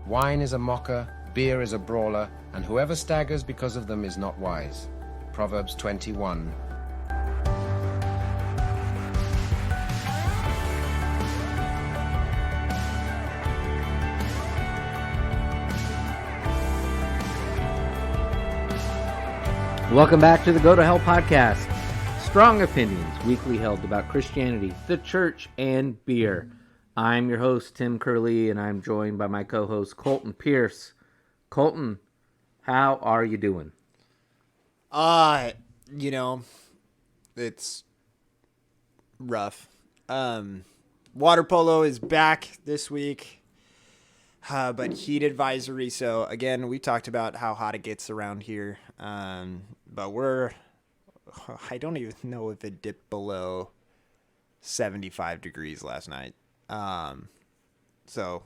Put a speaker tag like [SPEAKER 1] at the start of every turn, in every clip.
[SPEAKER 1] Wine is a mocker, beer is a brawler, and whoever staggers because of them is not wise. Proverbs 21.
[SPEAKER 2] Welcome back to the Go to Hell podcast. Strong opinions, weekly held about Christianity, the church, and beer. I'm your host, Tim Curley, and I'm joined by my co-host, Colton Pierce. Colton, how are you doing?
[SPEAKER 3] It's rough. Water polo is back this week, but heat advisory. So again, we talked about how hot it gets around here. But I don't even know if it dipped below 75 degrees last night. So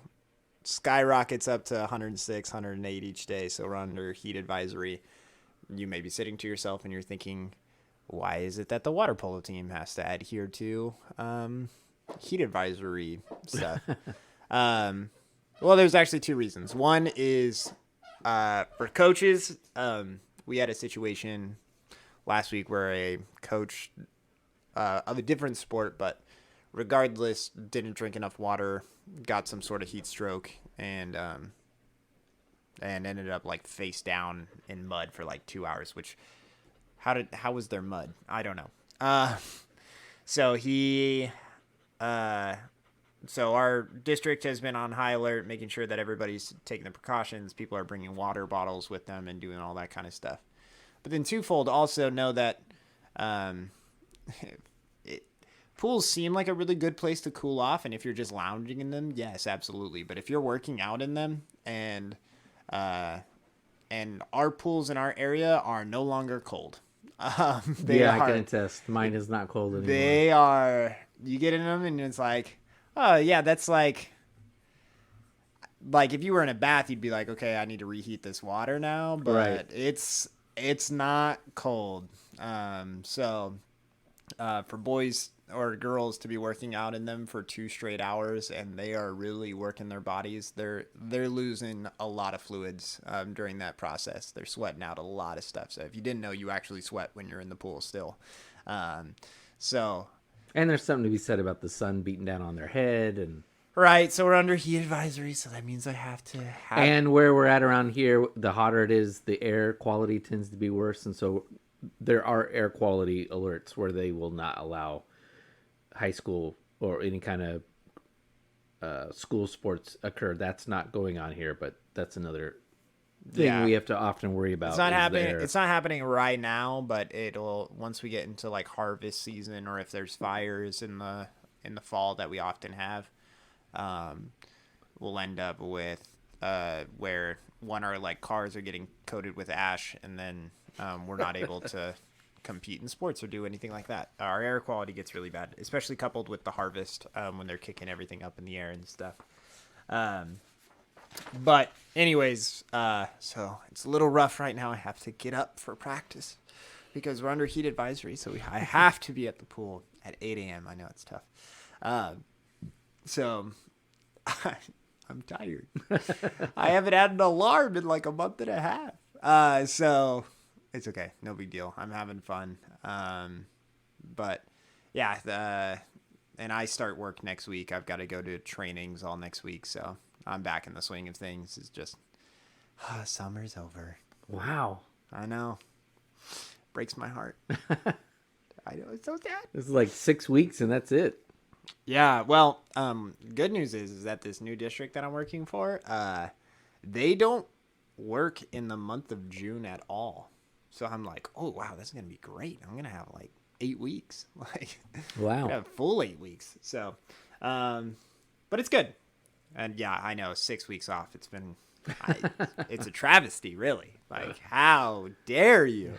[SPEAKER 3] skyrockets up to 106, 108 each day. So we're under heat advisory. You may be sitting to yourself and you're thinking, why is it that the water polo team has to adhere to heat advisory stuff? Well, there's actually two reasons. One is for coaches. We had a situation last week where a coach of a different sport, but regardless, didn't drink enough water, got some sort of heat stroke, and ended up like face down in mud for like 2 hours. Which how was there mud? I don't know. So our district has been on high alert, making sure that everybody's taking the precautions. People are bringing water bottles with them and doing all that kind of stuff. But then twofold, also know that pools seem like a really good place to cool off. And if you're just lounging in them, yes, absolutely. But if you're working out in them, and our pools in our area are no longer cold.
[SPEAKER 2] I can attest. Mine is not cold anymore.
[SPEAKER 3] They are. You get in them and it's like, oh, yeah, that's like if you were in a bath, you'd be like, okay, I need to reheat this water now. But
[SPEAKER 2] right.
[SPEAKER 3] It's not cold. So for boys or girls to be working out in them for 2 straight hours, and they are really working their bodies, they're losing a lot of fluids during that process. They're sweating out a lot of stuff. So if you didn't know, you actually sweat when you're in the pool still. And
[SPEAKER 2] there's something to be said about the sun beating down on their head. And
[SPEAKER 3] right, so we're under heat advisory, so that means I have to have...
[SPEAKER 2] And where we're at around here, the hotter it is, the air quality tends to be worse. And so there are air quality alerts where they will not allow high school or any kind of school sports occur. That's not going on here, but that's another thing we have to often worry about.
[SPEAKER 3] It's not happening. It's not happening right now, but it'll once we get into like harvest season, or if there's fires in the fall that we often have, we'll end up with where our like cars are getting coated with ash, and then we're not able to compete in sports or do anything like that. Our air quality gets really bad, especially coupled with the harvest when they're kicking everything up in the air and stuff. But anyways, so it's a little rough right now. I have to get up for practice because we're under heat advisory. So I have to be at the pool at 8 a.m. I know it's tough. So I'm tired. I haven't had an alarm in like a month and a half. So it's okay. No big deal. I'm having fun. But yeah, and I start work next week. I've got to go to trainings all next week. So I'm back in the swing of things. It's just, summer's over.
[SPEAKER 2] Wow.
[SPEAKER 3] I know. Breaks my heart. I know. It's so sad.
[SPEAKER 2] This is like 6 weeks and that's it.
[SPEAKER 3] Yeah. Well, good news is that this new district that I'm working for, they don't work in the month of June at all. So I'm like, oh, wow, that's going to be great. I'm going to have like 8 weeks. Like,
[SPEAKER 2] wow.
[SPEAKER 3] Have full 8 weeks. So, but it's good. And yeah, I know 6 weeks off. It's been, it's a travesty, really. Like, how dare you?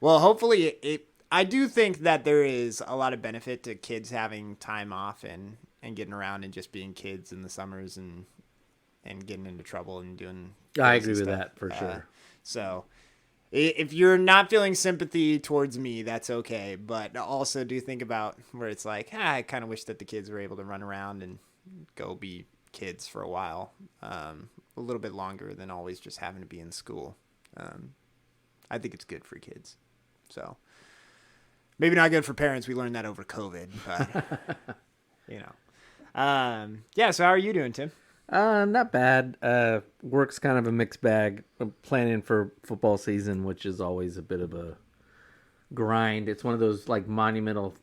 [SPEAKER 3] Well, hopefully I do think that there is a lot of benefit to kids having time off and getting around and just being kids in the summers and getting into trouble and doing.
[SPEAKER 2] I agree with that for sure.
[SPEAKER 3] So if you're not feeling sympathy towards me, that's okay. But also do think about where it's like, I kind of wish that the kids were able to run around and go be kids for a while, a little bit longer than always just having to be in school. I think it's good for kids. So maybe not good for parents. We learned that over COVID, but you know. Yeah. So how are you doing, Tim?
[SPEAKER 2] Not bad. Work's kind of a mixed bag. I'm planning for football season, which is always a bit of a grind. It's one of those like monumental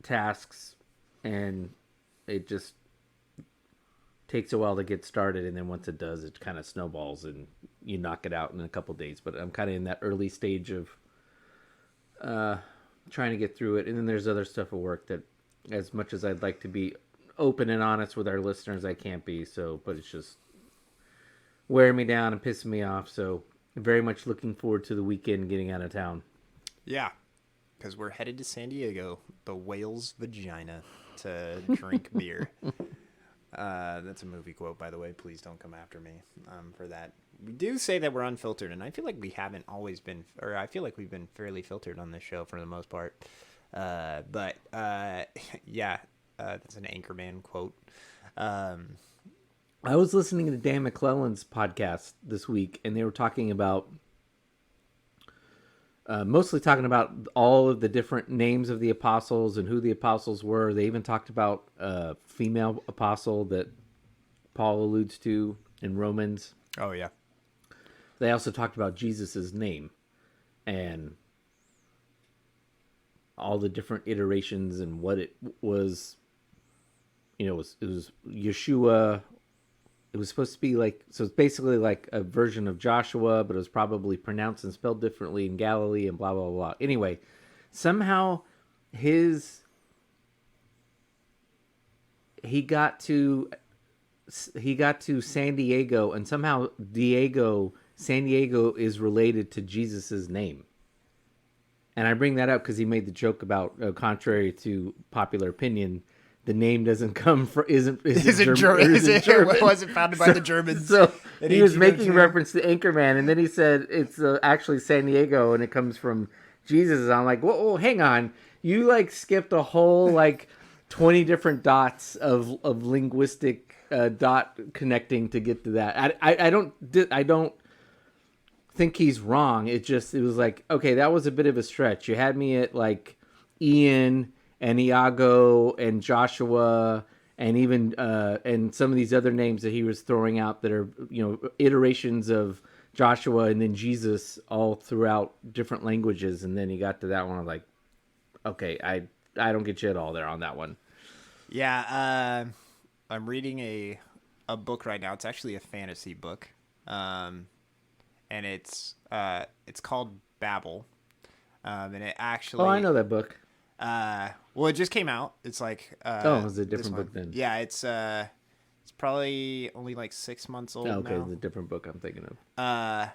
[SPEAKER 2] tasks, and it just takes a while to get started. And then once it does, it kind of snowballs, and you knock it out in a couple days. But I'm kind of in that early stage of trying to get through it. And then there's other stuff at work that, as much as I'd like to be open and honest with our listeners, I can't be. So, but it's just wearing me down and pissing me off. So very much looking forward to the weekend getting out of town.
[SPEAKER 3] Yeah, because we're headed to San Diego, the whale's vagina, to drink beer. That's a movie quote, by the way. Please don't come after me for that. We do say that we're unfiltered, and I feel like we haven't always been, or I feel like we've been fairly filtered on this show for the most part. But yeah, that's an Anchorman quote.
[SPEAKER 2] I was listening to Dan McClellan's podcast this week, and they were talking about, mostly talking about all of the different names of the apostles and who the apostles were. They even talked about a female apostle that Paul alludes to in Romans.
[SPEAKER 3] Oh, yeah.
[SPEAKER 2] They also talked about Jesus's name and all the different iterations and what it was. You know, it was Yeshua. It was supposed to be like, so it's basically like a version of Joshua, but it was probably pronounced and spelled differently in Galilee and blah, blah, blah. Anyway, somehow he got to San Diego, and somehow San Diego is related to Jesus's name. And I bring that up because he made the joke about, contrary to popular opinion, the name doesn't come from isn't German.
[SPEAKER 3] It wasn't founded by the Germans.
[SPEAKER 2] So he was making reference to Anchorman, and then he said it's actually San Diego, and it comes from Jesus. And I'm like, whoa, hang on, you like skipped a whole like 20 different dots of linguistic dot connecting to get to that. I don't think he's wrong. It was like, okay, that was a bit of a stretch. You had me at like Ian and Iago and Joshua and even and some of these other names that he was throwing out that are, you know, iterations of Joshua and then Jesus all throughout different languages. And then he got to that one. I'm like, okay, I don't get you at all there on that one.
[SPEAKER 3] Yeah, I'm reading a book right now. It's actually a fantasy book, and it's called Babel, and it actually.
[SPEAKER 2] Oh, I know that book.
[SPEAKER 3] Well, it just came out. It's like
[SPEAKER 2] it was a different book then.
[SPEAKER 3] Yeah, it's probably only like 6 months old.
[SPEAKER 2] Okay,
[SPEAKER 3] now.
[SPEAKER 2] It's a different book I'm thinking of.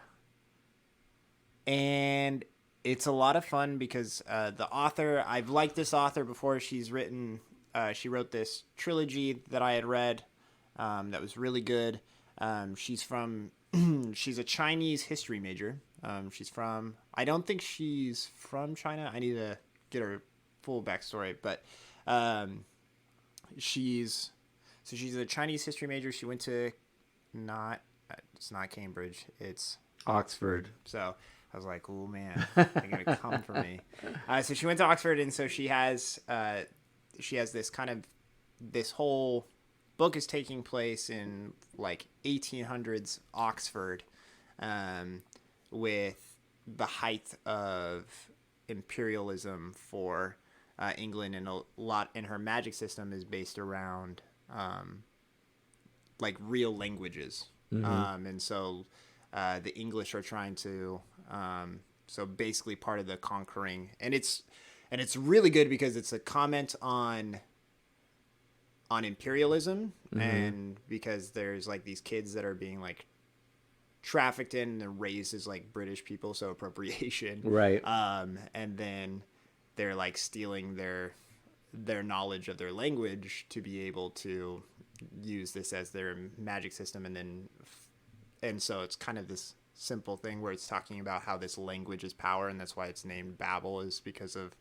[SPEAKER 3] And it's a lot of fun because the author, I've liked this author before. She wrote this trilogy that I had read that was really good. She's a Chinese history major. I don't think she's from China. I need to get her full backstory, but she's a Chinese history major. She went to it's not Cambridge, it's Oxford. So I was like, oh man, they're gonna come for me. So she went to Oxford, and so she has this whole book is taking place in like 1800s Oxford, with the height of imperialism for England, and her magic system is based around like real languages. Mm-hmm. And so the English are trying to so basically part of the conquering, and it's really good because it's a comment on imperialism. Mm-hmm. And because there's like these kids that are being like trafficked in and raised as like British people, so appropriation,
[SPEAKER 2] right?
[SPEAKER 3] And then they're like stealing their knowledge of their language to be able to use this as their magic system, and so it's kind of this simple thing where it's talking about how this language is power, and that's why it's named Babel, is because of,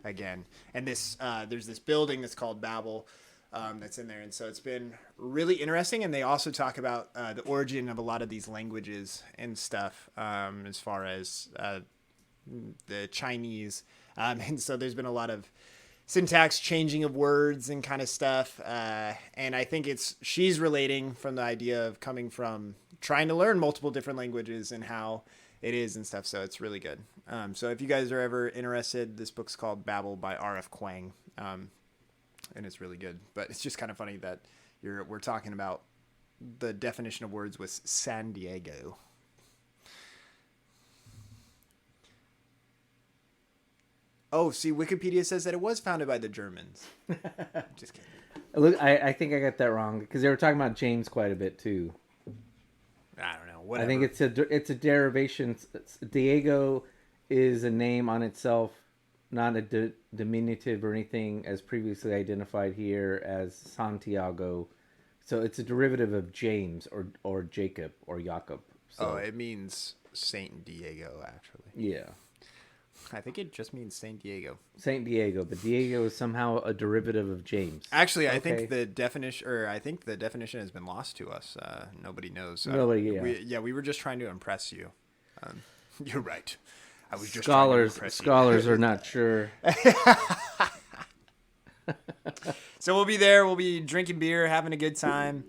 [SPEAKER 3] again, and this there's this building that's called Babel, that's in there. And so it's been really interesting. And they also talk about the origin of a lot of these languages and stuff, as far as the Chinese. And so there's been a lot of syntax changing of words and kind of stuff. And I think she's relating from the idea of coming from trying to learn multiple different languages and how it is and stuff. So it's really good. So if you guys are ever interested, this book's called Babel by R.F. Kuang. And it's really good, but it's just kind of funny that we're talking about the definition of words with San Diego. Oh, see, Wikipedia says that it was founded by the Germans. Just kidding.
[SPEAKER 2] Look, I think I got that wrong because they were talking about James quite a bit too.
[SPEAKER 3] I don't know. Whatever.
[SPEAKER 2] I think it's a derivation. Diego is a name on itself, not a diminutive or anything, as previously identified here as Santiago. So it's a derivative of James or Jacob or Jacob. So,
[SPEAKER 3] it means Saint Diego, actually.
[SPEAKER 2] Yeah.
[SPEAKER 3] I think it just means Saint Diego.
[SPEAKER 2] Saint Diego, but Diego is somehow a derivative of James.
[SPEAKER 3] Actually, I think the definition has been lost to us. Nobody knows.
[SPEAKER 2] Nobody, yeah.
[SPEAKER 3] We were just trying to impress you. You're right. I was just
[SPEAKER 2] scholars are not sure.
[SPEAKER 3] So we'll be there. We'll be drinking beer, having a good time.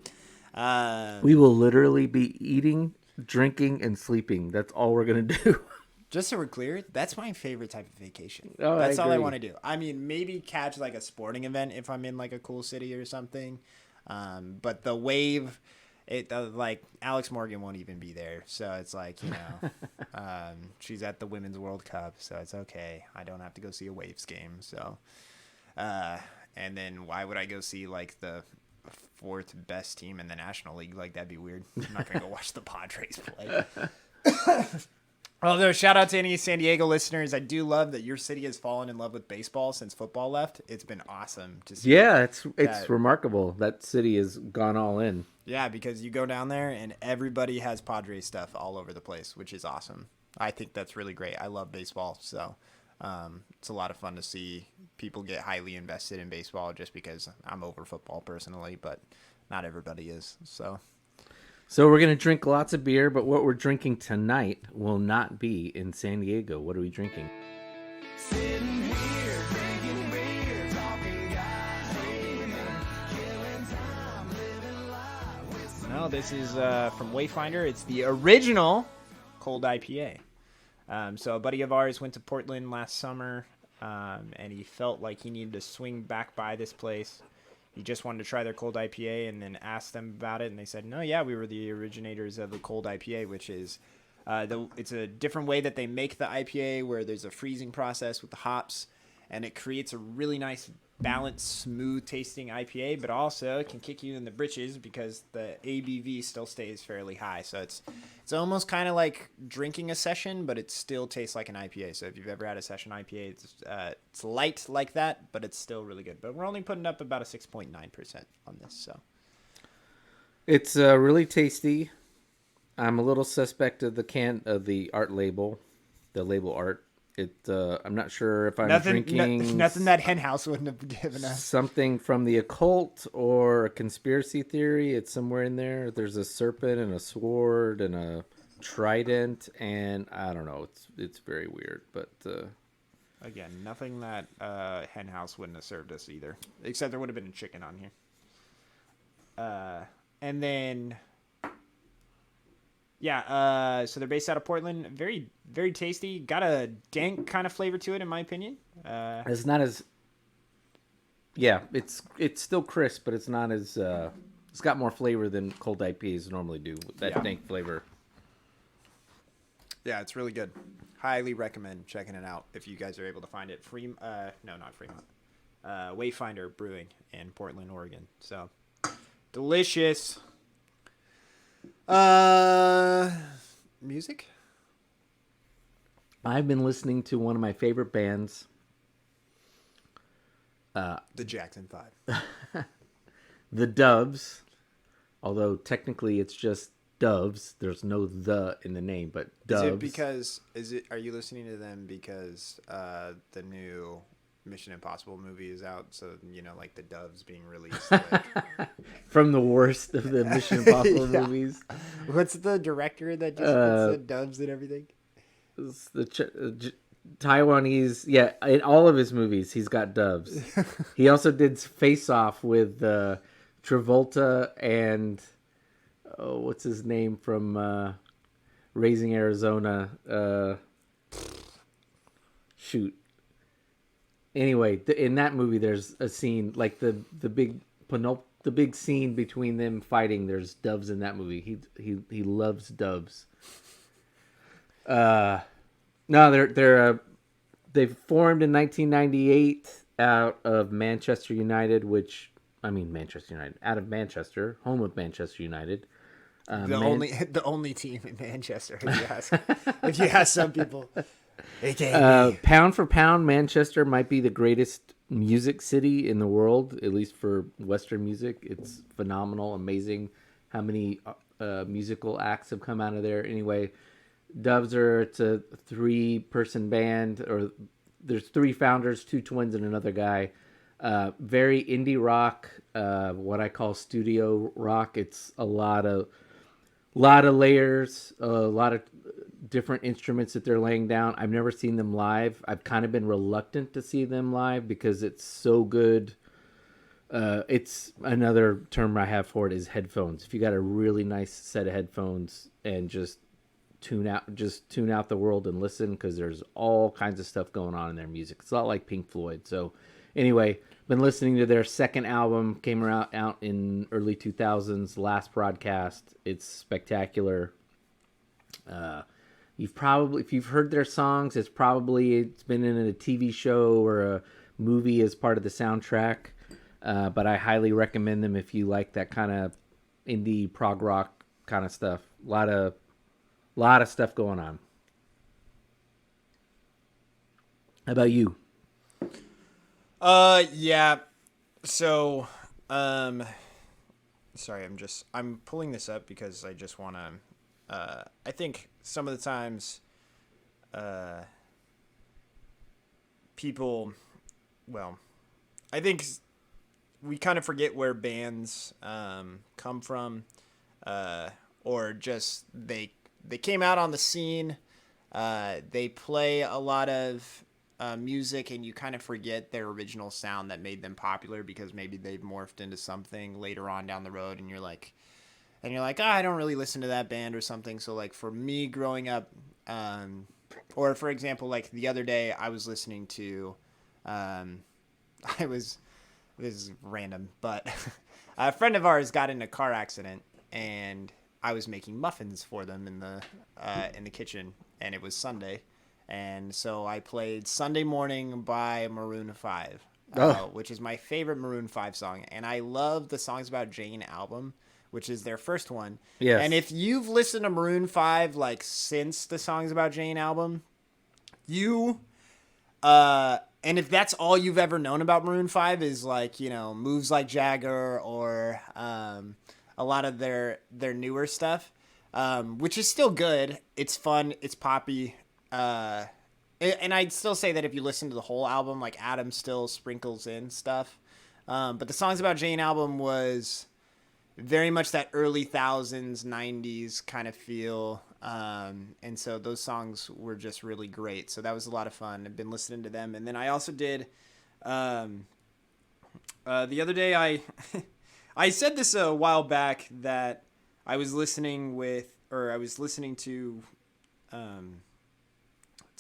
[SPEAKER 2] We will literally be eating, drinking, and sleeping. That's all we're gonna do.
[SPEAKER 3] Just so we're clear, that's my favorite type of vacation.
[SPEAKER 2] Oh,
[SPEAKER 3] that's all I
[SPEAKER 2] agree.
[SPEAKER 3] want to do. I mean, maybe catch like a sporting event if I'm in like a cool city or something. But the wave, like Alex Morgan won't even be there. So it's like, she's at the Women's World Cup. So it's okay. I don't have to go see a Waves game. So, and then why would I go see like the fourth best team in the National League? Like, that'd be weird. I'm not going to go watch the Padres play. Although, shout out to any San Diego listeners. I do love that your city has fallen in love with baseball since football left. It's been awesome to see.
[SPEAKER 2] Yeah, it's remarkable. That city has gone all in.
[SPEAKER 3] Yeah, because you go down there and everybody has Padres stuff all over the place, which is awesome. I think that's really great. I love baseball, so it's a lot of fun to see people get highly invested in baseball just because I'm over football personally, but not everybody is,
[SPEAKER 2] So we're going to drink lots of beer, but what we're drinking tonight will not be in San Diego. What are we drinking?
[SPEAKER 4] Sitting here drinking beer, talking guys, killing time, living life with
[SPEAKER 3] No, this is from Wayfinder. It's the original cold IPA. So a buddy of ours went to Portland last summer, and he felt like he needed to swing back by this place. He just wanted to try their cold IPA and then asked them about it, and they said, no, yeah, we were the originators of the cold IPA, which is it's a different way that they make the IPA where there's a freezing process with the hops, and it creates a really nice, balanced, smooth-tasting IPA, but also it can kick you in the britches because the ABV still stays fairly high. So it's almost kind of like drinking a session, but it still tastes like an IPA. So if you've ever had a session IPA, it's light like that, but it's still really good. But we're only putting up about a 6.9% on this. So
[SPEAKER 2] It's really tasty. I'm a little suspect of the art label, the label art. I'm not sure if I'm drinking
[SPEAKER 3] nothing that Henhouse wouldn't have given us.
[SPEAKER 2] something from the occult or a conspiracy theory. It's somewhere in there. There's a serpent and a sword and a trident, and I don't know. It's very weird, but
[SPEAKER 3] Again, nothing that Henhouse wouldn't have served us either, except there would have been a chicken on here. And then, yeah, so they're based out of Portland. Very, very tasty. Got a dank kind of flavor to it, in my opinion.
[SPEAKER 2] it's not as. Yeah, it's still crisp, but it's not as. It's got more flavor than cold IPAs normally do. With that dank flavor.
[SPEAKER 3] Yeah, it's really good. Highly recommend checking it out if you guys are able to find it. Not Fremont. Wayfinder Brewing in Portland, Oregon. So delicious. Music?
[SPEAKER 2] I've been listening to one of my favorite bands.
[SPEAKER 3] The Jackson 5.
[SPEAKER 2] The Doves, although technically it's just Doves. There's no "the" in the name, but Doves.
[SPEAKER 3] Are you listening to them because the new Mission Impossible movie is out, so like the Doves being released. Like,
[SPEAKER 2] From the worst of the Mission Impossible
[SPEAKER 3] Yeah.
[SPEAKER 2] movies.
[SPEAKER 3] what's the director that just puts the doves and everything?
[SPEAKER 2] It's the Taiwanese, yeah, in all of his movies, he's got doves. He also did Face Off with Travolta and what's his name from Raising Arizona? Shoot. Anyway, in that movie, there's a scene like the big scene between them fighting. There's doves in that movie. He loves doves. No, they formed in 1998 out of Manchester United, out of Manchester, home of Manchester United.
[SPEAKER 3] The only team in Manchester, if you ask some people. AKA
[SPEAKER 2] Pound for pound, Manchester might be the greatest music city in the world, at least for Western music. It's phenomenal, amazing how many musical acts have come out of there. Anyway, Doves it's a 3-person band, or there's 3 founders, 2 twins and another guy. Very indie rock, what I call studio rock. It's a lot of layers, a lot of different instruments that they're laying down. I've never seen them live. I've kind of been reluctant to see them live because it's so good. It's another term I have for it is headphones. If you got a really nice set of headphones and just tune out the world and listen, because there's all kinds of stuff going on in their music. It's a lot like Pink Floyd. So anyway, been listening to their second album, came out in early 2000s, last broadcast. It's spectacular. If you've heard their songs, it's been in a TV show or a movie as part of the soundtrack. But I highly recommend them if you like that kind of indie prog rock kind of stuff. A lot of stuff going on. How about you?
[SPEAKER 3] Yeah. So, sorry, I'm pulling this up because I just want to, I think some of the times, people, well, I think we kind of forget where bands, come from, or just they came out on the scene. They play a lot of music, and you kind of forget their original sound that made them popular because maybe they've morphed into something later on down the road, and you're like, oh, I don't really listen to that band or something. So like for me growing up, or for example, like the other day I was listening to, this is random, but a friend of ours got in a car accident, and I was making muffins for them in the kitchen, and it was Sunday, and so I played Sunday Morning by Maroon 5, which is my favorite Maroon 5 song, and I love the Songs About Jane album, which is their first one.
[SPEAKER 2] Yes.
[SPEAKER 3] And if you've listened to Maroon 5 like since the Songs About Jane album, and if that's all you've ever known about Maroon 5 is like, Moves Like Jagger or a lot of their newer stuff, which is still good. It's fun. It's poppy. And I'd still say that if you listen to the whole album, like Adam still sprinkles in stuff. But the Songs About Jane album was very much that early 90s kind of feel. And so those songs were just really great. So that was a lot of fun. I've been listening to them. And then I also did, the other day I said this a while back that I was listening to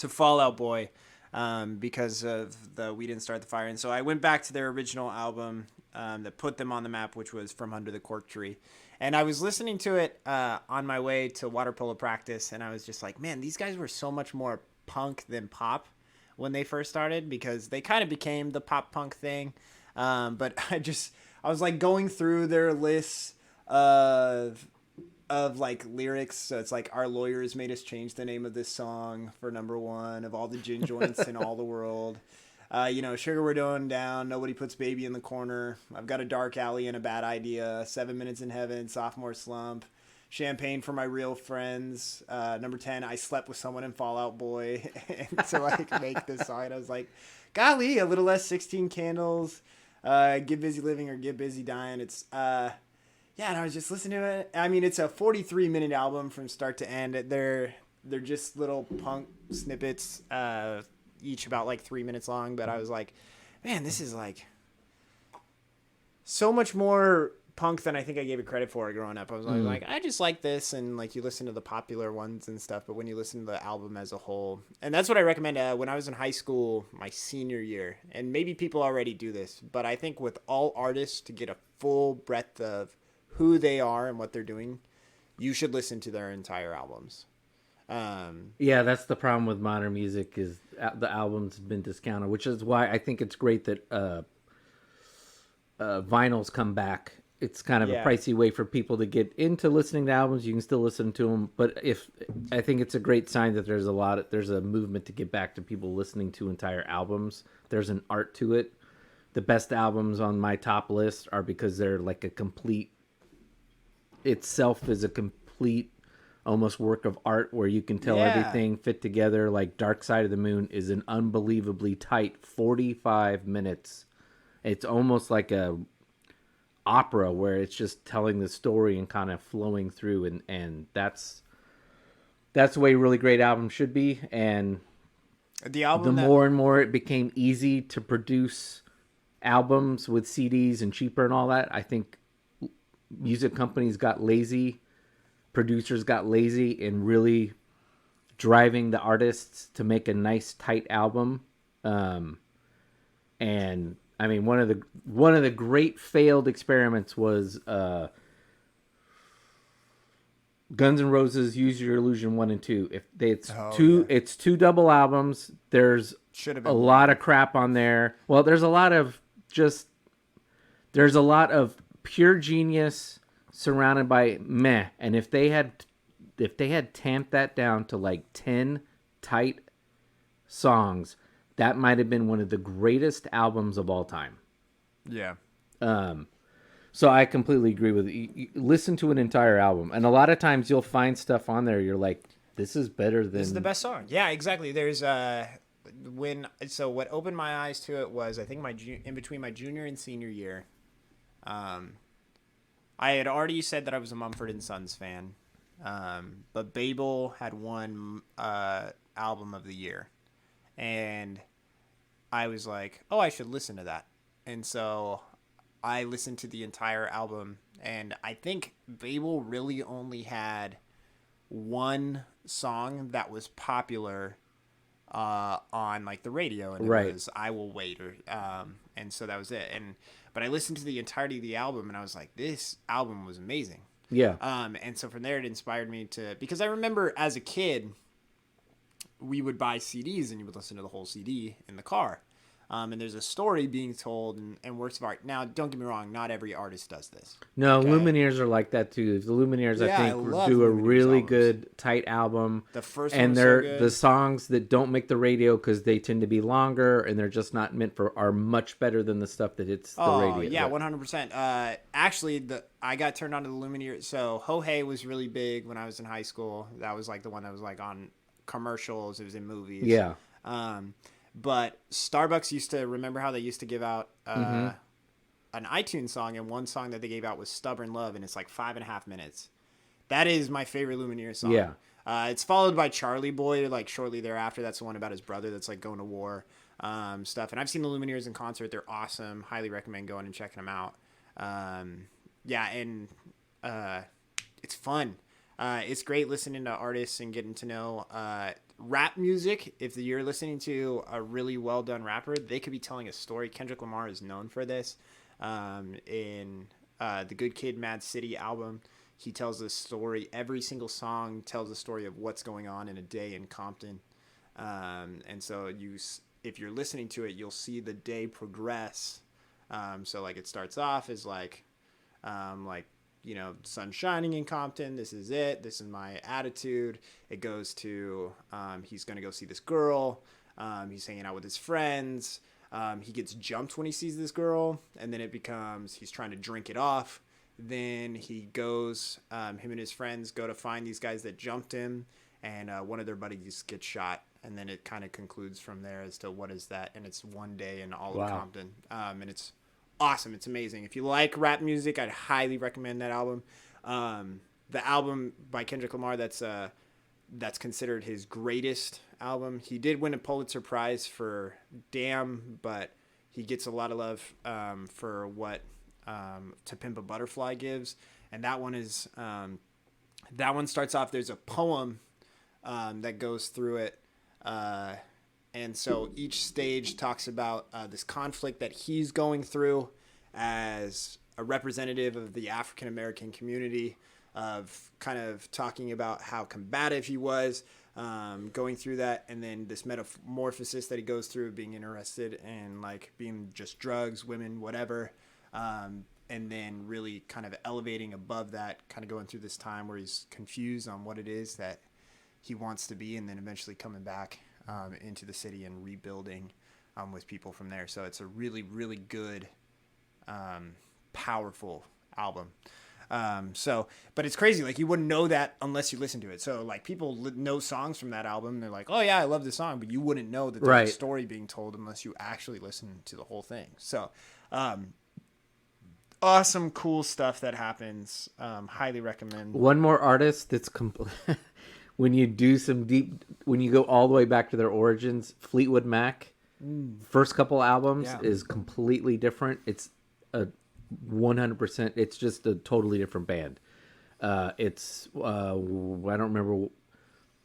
[SPEAKER 3] Fall Out Boy, because of the We Didn't Start the Fire. And so I went back to their original album, that put them on the map, which was From Under the Cork Tree. And I was listening to it on my way to water polo practice, and I was just like, man, these guys were so much more punk than pop when they first started, because they kind of became the pop punk thing. But I was like going through their lists of like lyrics. So it's like, our lawyers made us change the name of this song for number 1 of all the gin joints in all the world. Sugar We're Going Down, Nobody Puts Baby in the Corner, I've Got a Dark Alley and a Bad Idea, 7 Minutes in Heaven, Sophomore Slump, Champagne for My Real Friends. Number 10, I Slept with Someone in Fall Out Boy. And to like make this song, I was like, golly, a little less 16 Candles. Get Busy Living or Get Busy Dying. It's yeah, and I was just listening to it. I mean, it's a 43-minute album from start to end. They're just little punk snippets, each about like 3 minutes long. But I was like, man, this is like so much more punk than I think I gave it credit for growing up. I was like, I just like this, and like you listen to the popular ones and stuff. But when you listen to the album as a whole, and that's what I recommend. When I was in high school, my senior year, and maybe people already do this, but I think with all artists to get a full breadth of who they are and what they're doing, you should listen to their entire albums.
[SPEAKER 2] Yeah, that's the problem with modern music is the album's been discounted, which is why I think it's great that vinyls come back. It's kind of a pricey way for people to get into listening to albums. You can still listen to them, but I think it's a great sign that there's a movement to get back to people listening to entire albums. There's an art to it. The best albums on my top list are because they're like a complete itself is a complete almost work of art where you can tell everything fit together. Like Dark Side of the Moon is an unbelievably tight 45 minutes. It's almost like a opera where it's just telling the story and kind of flowing through, and that's the way really great albums should be. And more and more it became easy to produce albums with CDs and cheaper and all that, I think music companies got lazy, producers got lazy in really driving the artists to make a nice tight album. And I mean, one of the great failed experiments was Guns N' Roses Use Your Illusion 1 and 2. It's two double albums. There's a lot of crap on there. Well, there's a lot of pure genius surrounded by meh. And if they had tamped that down to like 10 tight songs, that might have been one of the greatest albums of all time.
[SPEAKER 3] Yeah.
[SPEAKER 2] So I completely agree with you. You listen to an entire album, and a lot of times you'll find stuff on there you're like, this is better than...
[SPEAKER 3] This is the best song. Yeah, exactly. There's what opened my eyes to it was, I think in between my junior and senior year, I had already said that I was a Mumford & Sons fan, but Babel had won album of the year, and I was like, oh, I should listen to that. And so I listened to the entire album, and I think Babel really only had one song that was popular on like the radio, and it was I Will Wait, and so that was it. But I listened to the entirety of the album, and I was like, this album was amazing.
[SPEAKER 2] Yeah.
[SPEAKER 3] And so from there, it inspired me because I remember as a kid, we would buy CDs, and you would listen to the whole CD in the car. And there's a story being told and works of art. Now, don't get me wrong, not every artist does this.
[SPEAKER 2] No, okay? Lumineers are like that too. The Lumineers, I think, do a really good, tight album.
[SPEAKER 3] The first
[SPEAKER 2] and
[SPEAKER 3] one's
[SPEAKER 2] they're
[SPEAKER 3] so good.
[SPEAKER 2] The songs that don't make the radio because they tend to be longer and they're just not meant for are much better than the stuff that hits the radio.
[SPEAKER 3] Yeah, 100%. Actually, I got turned on to the Lumineers. So Ho Hey was really big when I was in high school. That was like the one that was like on commercials. It was in movies.
[SPEAKER 2] Yeah.
[SPEAKER 3] But Starbucks used to, remember how they used to give out an iTunes song, and one song that they gave out was Stubborn Love, and it's like 5.5 minutes. That is my favorite Lumineers song.
[SPEAKER 2] Yeah.
[SPEAKER 3] It's followed by Charlie Boy, like shortly thereafter. That's the one about his brother that's like going to war stuff. And I've seen the Lumineers in concert. They're awesome. Highly recommend going and checking them out. It's fun. It's great listening to artists and getting to know rap music. If you're listening to a really well done rapper, they could be telling a story. Kendrick Lamar is known for this. In the Good Kid, Mad City album, he tells a story. Every single song tells a story of what's going on in a day in Compton. And so if you're listening to it, you'll see the day progress. So like it starts off as like sun shining in Compton. This is it. This is my attitude. It goes to he's going to go see this girl. He's hanging out with his friends. He gets jumped when he sees this girl. And then it becomes he's trying to drink it off. Then he goes, him and his friends go to find these guys that jumped him, and one of their buddies gets shot. And then it kind of concludes from there as to what is that. And it's one day in all of Compton. And it's awesome. It's amazing. If you like rap music, I'd highly recommend that album. The album by Kendrick Lamar, that's considered his greatest album. He did win a Pulitzer Prize for Damn, but he gets a lot of love for what To Pimp a Butterfly gives. And that one is that one starts off, there's a poem that goes through it. And so each stage talks about this conflict that he's going through as a representative of the African American community, of kind of talking about how combative he was, going through that, and then this metamorphosis that he goes through, being interested in like being just drugs, women, whatever, and then really kind of elevating above that, kind of going through this time where he's confused on what it is that he wants to be, and then eventually coming back into the city and rebuilding with people from there. So it's a really, really good, powerful album. But it's crazy. Like, you wouldn't know that unless you listen to it. So like, people know songs from that album. And they're like, oh yeah, I love this song, but you wouldn't know that there's a story being told unless you actually listen to the whole thing. So, awesome, cool stuff that happens. Highly recommend.
[SPEAKER 2] One more artist that's when you do some deep, when you go all the way back to their origins, Fleetwood Mac, first couple albums is completely different. It's a 100%. It's just a totally different band. It's I don't remember.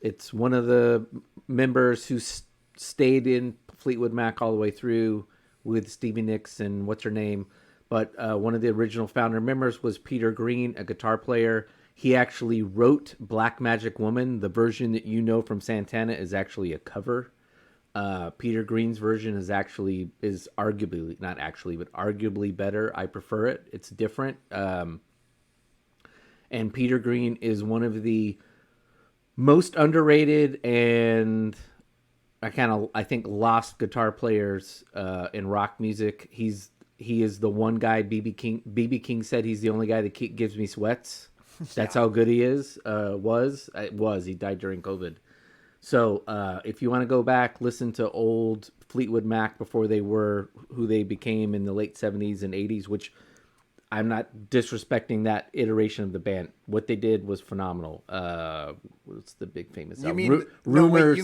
[SPEAKER 2] It's one of the members who stayed in Fleetwood Mac all the way through with Stevie Nicks and what's her name. But one of the original founder members was Peter Green, a guitar player. He actually wrote Black Magic Woman. The version that you know from Santana is actually a cover. Peter Green's version is arguably, not actually, but arguably better. I prefer it. It's different. And Peter Green is one of the most underrated and I think lost guitar players in rock music. He is the one guy. BB King said he's the only guy that gives me sweats. That's how good he is. He died during COVID. So if you want to go back, listen to old Fleetwood Mac before they were who they became in the late 70s and 80s, which I'm not disrespecting that iteration of the band. What they did was phenomenal. What's the big famous album? Rumors.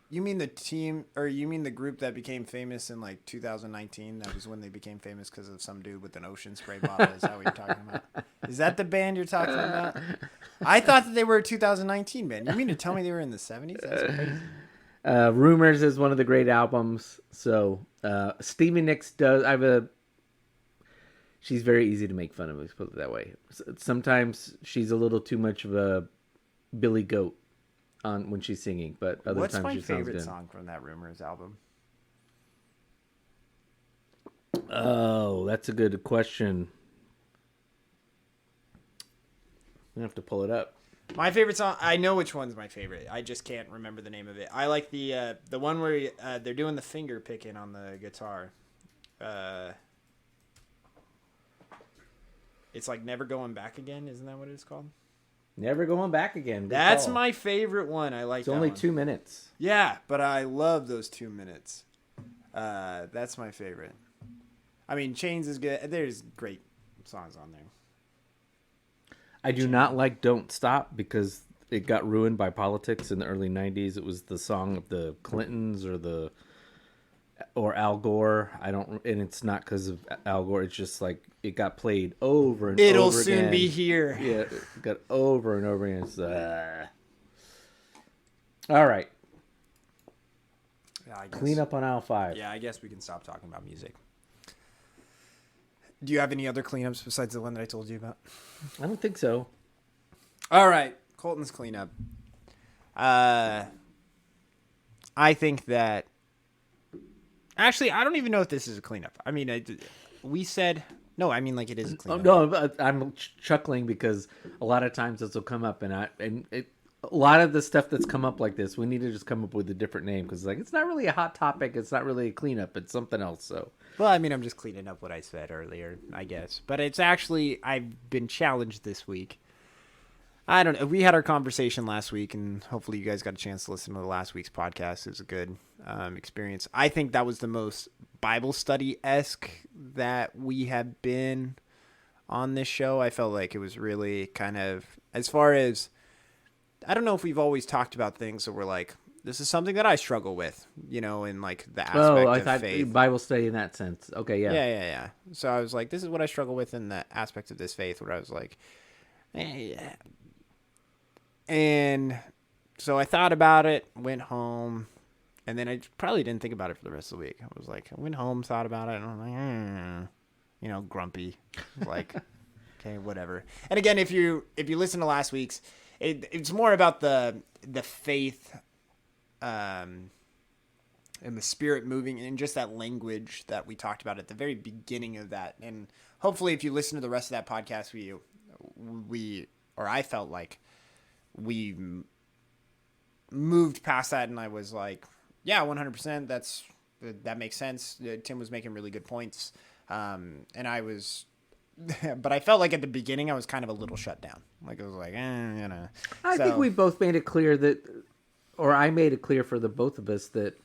[SPEAKER 3] You mean the team, or you mean the group that became famous in like 2019? That was when they became famous because of some dude with an ocean spray bottle. Is that what you're talking about? Is that the band you're talking about? I thought that they were a 2019 band. You mean to tell me they were in the 70s? That's crazy.
[SPEAKER 2] Rumors is one of the great albums. So Stevie Nicks does. She's very easy to make fun of. Let's put it that way. Sometimes she's a little too much of a Billy Goat when she's singing, but other
[SPEAKER 3] What's
[SPEAKER 2] times
[SPEAKER 3] my
[SPEAKER 2] she sounds
[SPEAKER 3] favorite
[SPEAKER 2] good.
[SPEAKER 3] song from that Rumors album?
[SPEAKER 2] Oh, that's a good question. I have to pull it up.
[SPEAKER 3] My favorite song, I know which one's my favorite. I just can't remember the name of it. I like the one where they're doing the finger picking on the guitar. It's like Never Going Back Again. Isn't that what it's called?
[SPEAKER 2] Never Going Back Again. Good
[SPEAKER 3] That's
[SPEAKER 2] call.
[SPEAKER 3] my favorite one. I like
[SPEAKER 2] It's
[SPEAKER 3] that
[SPEAKER 2] only
[SPEAKER 3] one.
[SPEAKER 2] 2 minutes.
[SPEAKER 3] Yeah, but I love those 2 minutes. That's my favorite. I mean, Chains is good. There's great songs on there.
[SPEAKER 2] I do not like Don't Stop because it got ruined by politics in the early 90s. It was the song of the Clintons or Al Gore. And it's not because of Al Gore. It's just like it got played over and
[SPEAKER 3] It'll
[SPEAKER 2] over again.
[SPEAKER 3] soon be here.
[SPEAKER 2] Yeah, it got over and over again. It's, all right.
[SPEAKER 3] Yeah, I guess.
[SPEAKER 2] Clean up on aisle 5.
[SPEAKER 3] Yeah, I guess we can stop talking about music. Do you have any other cleanups besides the one that I told you about?
[SPEAKER 2] I don't think so.
[SPEAKER 3] All right, Colton's cleanup. I think that... Actually, I don't even know if this is a cleanup. I mean, we said... No, I mean, like, it is a cleanup.
[SPEAKER 2] No, I'm chuckling because a lot of times this will come up, and a lot of the stuff that's come up like this, we need to just come up with a different name because like it's not really a hot topic. It's not really a cleanup. It's something else. So
[SPEAKER 3] Well, I mean, I'm just cleaning up what I said earlier, I guess. But it's actually, I've been challenged this week. I don't know. We had our conversation last week, and hopefully you guys got a chance to listen to the last week's podcast. It was a good experience. I think that was the most Bible study-esque that we have been on this show. I felt like it was really kind of, as far as, I don't know if we've always talked about things that we're like, this is something that I struggle with, in like the aspect
[SPEAKER 2] I
[SPEAKER 3] of
[SPEAKER 2] thought
[SPEAKER 3] faith.
[SPEAKER 2] Bible study in that sense. Okay, yeah.
[SPEAKER 3] Yeah. So I was like, this is what I struggle with in the aspect of this faith, where I was like, yeah. And so I thought about it, went home, and then I probably didn't think about it for the rest of the week. I was like, I went home, thought about it, and I'm like, grumpy. Like, okay, whatever. And again, if you listen to last week's, it's more about the faith, and the Spirit moving, and just that language that we talked about at the very beginning of that. And hopefully, if you listen to the rest of that podcast, I felt like we moved past that, and I was like, yeah, 100%. That makes sense. Tim was making really good points. And I was, but I felt like at the beginning I was kind of a little shut down. Like I was like,
[SPEAKER 2] I think we both made it clear that, or I made it clear for the both of us that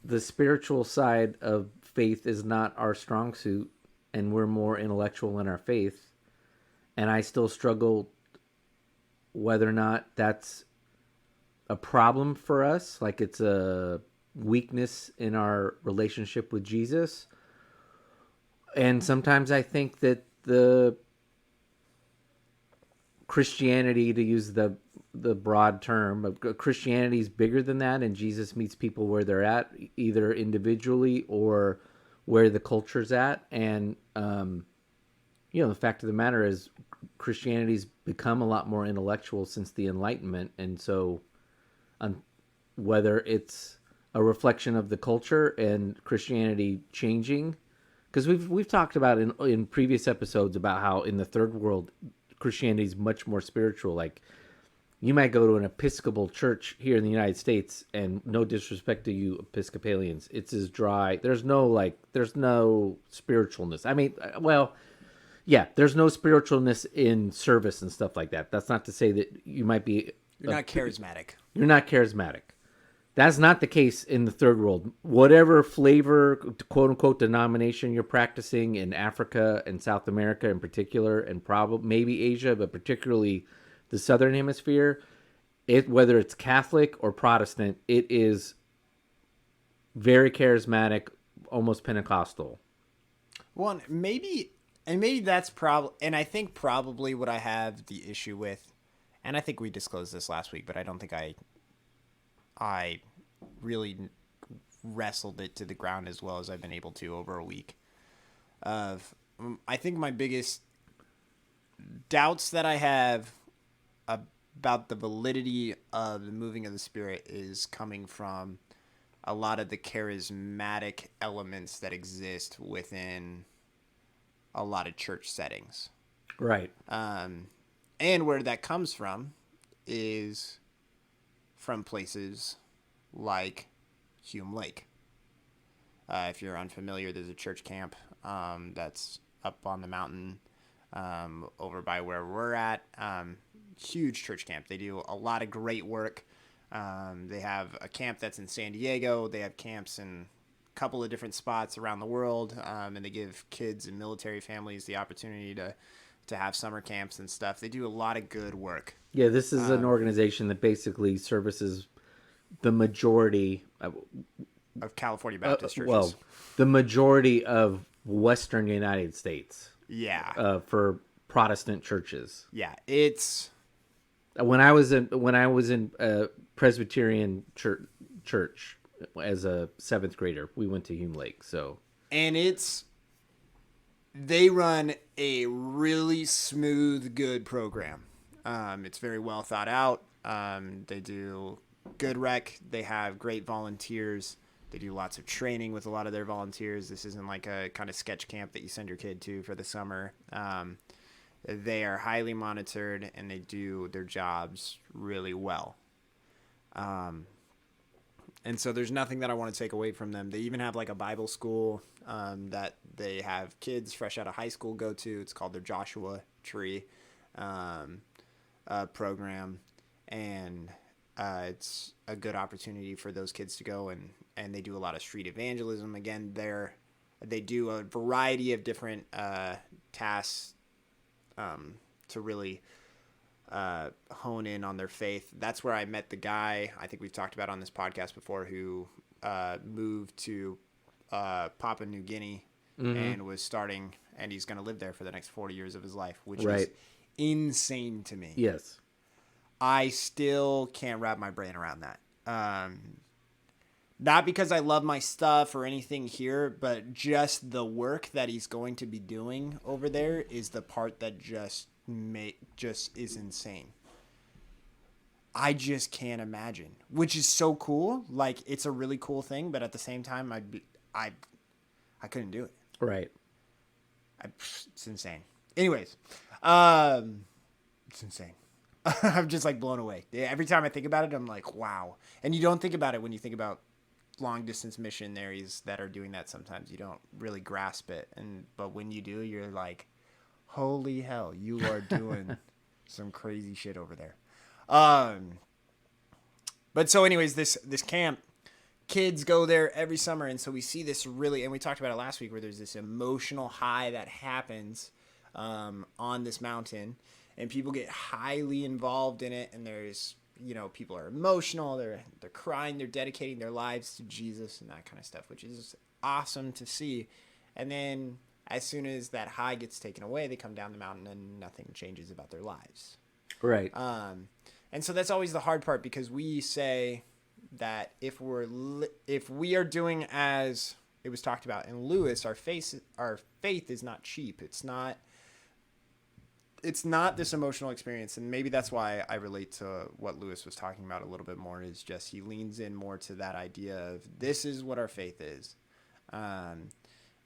[SPEAKER 2] the spiritual side of faith is not our strong suit, and we're more intellectual in our faith. And I still struggle whether or not that's a problem for us, like it's a weakness in our relationship with Jesus. And sometimes I think that the Christianity, to use the broad term, Christianity is bigger than that, and Jesus meets people where they're at, either individually or where the culture's at. And the fact of the matter is, Christianity's become a lot more intellectual since the Enlightenment, and so whether it's a reflection of the culture and Christianity changing, because we've talked about in previous episodes about how in the third world Christianity is much more spiritual. Like, you might go to an Episcopal church here in the United States, and no disrespect to you Episcopalians, it's as dry. There's no spiritualness. I mean, well, yeah, there's no spiritualness in service and stuff like that. That's not to say that you might be...
[SPEAKER 3] You're not charismatic.
[SPEAKER 2] You're not charismatic. That's not the case in the third world. Whatever flavor, quote-unquote, denomination you're practicing in Africa and South America in particular, and probably maybe Asia, but particularly the Southern Hemisphere, whether it's Catholic or Protestant, it is very charismatic, almost Pentecostal.
[SPEAKER 3] Well, maybe that's probably, and I think probably what I have the issue with, and I think we disclosed this last week, but I don't think I really wrestled it to the ground as well as I've been able to over a week. I think my biggest doubts that I have about the validity of the moving of the Spirit is coming from a lot of the charismatic elements that exist within a lot of church settings.
[SPEAKER 2] Right.
[SPEAKER 3] And where that comes from is from places like Hume Lake. If you're unfamiliar, there's a church camp that's up on the mountain over by where we're at. Huge church camp. They do a lot of great work. They have a camp that's in San Diego. They have camps in a couple of different spots around the world, and they give kids and military families the opportunity to have summer camps and stuff. They do a lot of good work.
[SPEAKER 2] Yeah, this is an organization that basically services the majority
[SPEAKER 3] of California Baptist churches.
[SPEAKER 2] Well, the majority of Western United States.
[SPEAKER 3] Yeah.
[SPEAKER 2] For Protestant churches.
[SPEAKER 3] Yeah, it's
[SPEAKER 2] when I was in Presbyterian church as a 7th grader, we went to Hume Lake.
[SPEAKER 3] They run a really smooth, good program. It's very well thought out. They do good rec. They have great volunteers. They do lots of training with a lot of their volunteers. This isn't like a kind of sketch camp that you send your kid to for the summer. They are highly monitored and they do their jobs really well. And so there's nothing that I want to take away from them. They even have like a Bible school that they have kids fresh out of high school go to. It's called their Joshua Tree program. And it's a good opportunity for those kids to go, and they do a lot of street evangelism. Again, they do a variety of different tasks to really hone in on their faith. That's where I met the guy I think we've talked about on this podcast before who moved to Papua New Guinea and was starting, and he's going to live there for the next 40 years of his life, which is insane to me.
[SPEAKER 2] Yes.
[SPEAKER 3] I still can't wrap my brain around that. Not because I love my stuff or anything here, but just the work that he's going to be doing over there is the part that just is insane. I just can't imagine, which is so cool. Like, it's a really cool thing, but at the same time, I couldn't do it.
[SPEAKER 2] Right.
[SPEAKER 3] It's insane. Anyways, it's insane. I'm just like blown away. Every time I think about it, I'm like, wow. And you don't think about it when you think about long distance missionaries that are doing that. Sometimes you don't really grasp it. But when you do, you're like, holy hell, you are doing some crazy shit over there. But so anyways, this camp, kids go there every summer. And so we see this really, and we talked about it last week, where there's this emotional high that happens on this mountain. And people get highly involved in it, and there's, people are emotional, they're crying, they're dedicating their lives to Jesus and that kind of stuff, which is awesome to see. And then as soon as that high gets taken away, they come down the mountain and nothing changes about their lives.
[SPEAKER 2] Right.
[SPEAKER 3] And so that's always the hard part, because we say that if we are doing as it was talked about in Lewis, our faith is not cheap. It's not this emotional experience. And maybe that's why I relate to what Lewis was talking about a little bit more, is just he leans in more to that idea of this is what our faith is.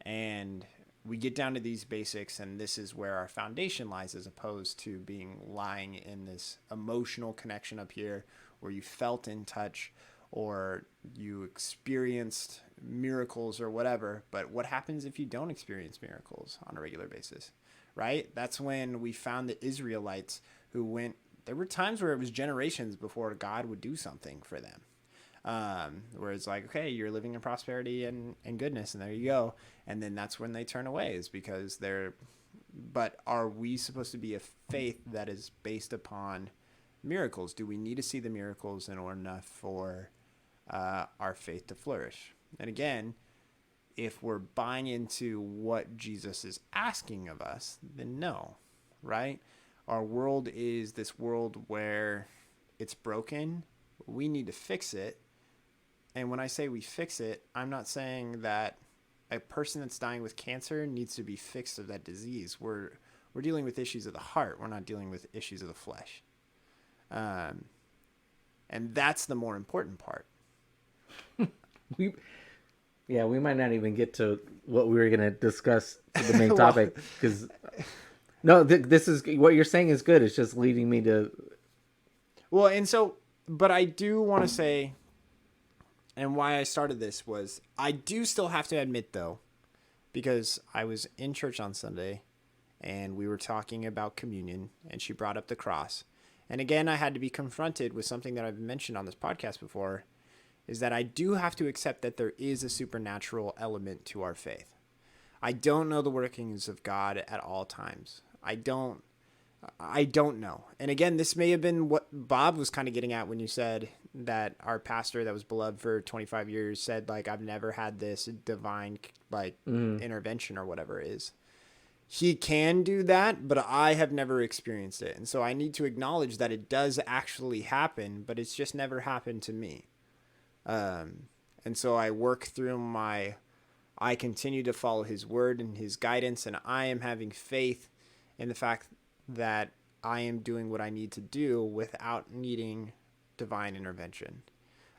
[SPEAKER 3] And we get down to these basics, and this is where our foundation lies, as opposed to lying in this emotional connection up here where you felt in touch or you experienced miracles or whatever. But what happens if you don't experience miracles on a regular basis? Right? That's when we found the Israelites who went, there were times where it was generations before God would do something for them. Where it's like, okay, you're living in prosperity and goodness, and there you go. And then that's when they turn away, is because but are we supposed to be a faith that is based upon miracles? Do we need to see the miracles in order for our faith to flourish? And again, if we're buying into what Jesus is asking of us, then no, right? Our world is this world where it's broken. We need to fix it. And when I say we fix it, I'm not saying that a person that's dying with cancer needs to be fixed of that disease. We're dealing with issues of the heart. We're not dealing with issues of the flesh. And that's the more important part.
[SPEAKER 2] We might not even get to what we were going to discuss, the main topic, because this is what you're saying is good. It's just leading me to.
[SPEAKER 3] Well, and so, but I do want to say, and why I started this was, I do still have to admit though, because I was in church on Sunday and we were talking about communion, and she brought up the cross. And again, I had to be confronted with something that I've mentioned on this podcast before, is that I do have to accept that there is a supernatural element to our faith. I don't know the workings of God at all times. I don't know. And again, this may have been what Bob was kind of getting at when you said that our pastor that was beloved for 25 years said, like, I've never had this divine, intervention or whatever it is. He can do that, but I have never experienced it. And so I need to acknowledge that it does actually happen, but it's just never happened to me. And so I work through I continue to follow his word and his guidance, and I am having faith in the fact that I am doing what I need to do without needing divine intervention,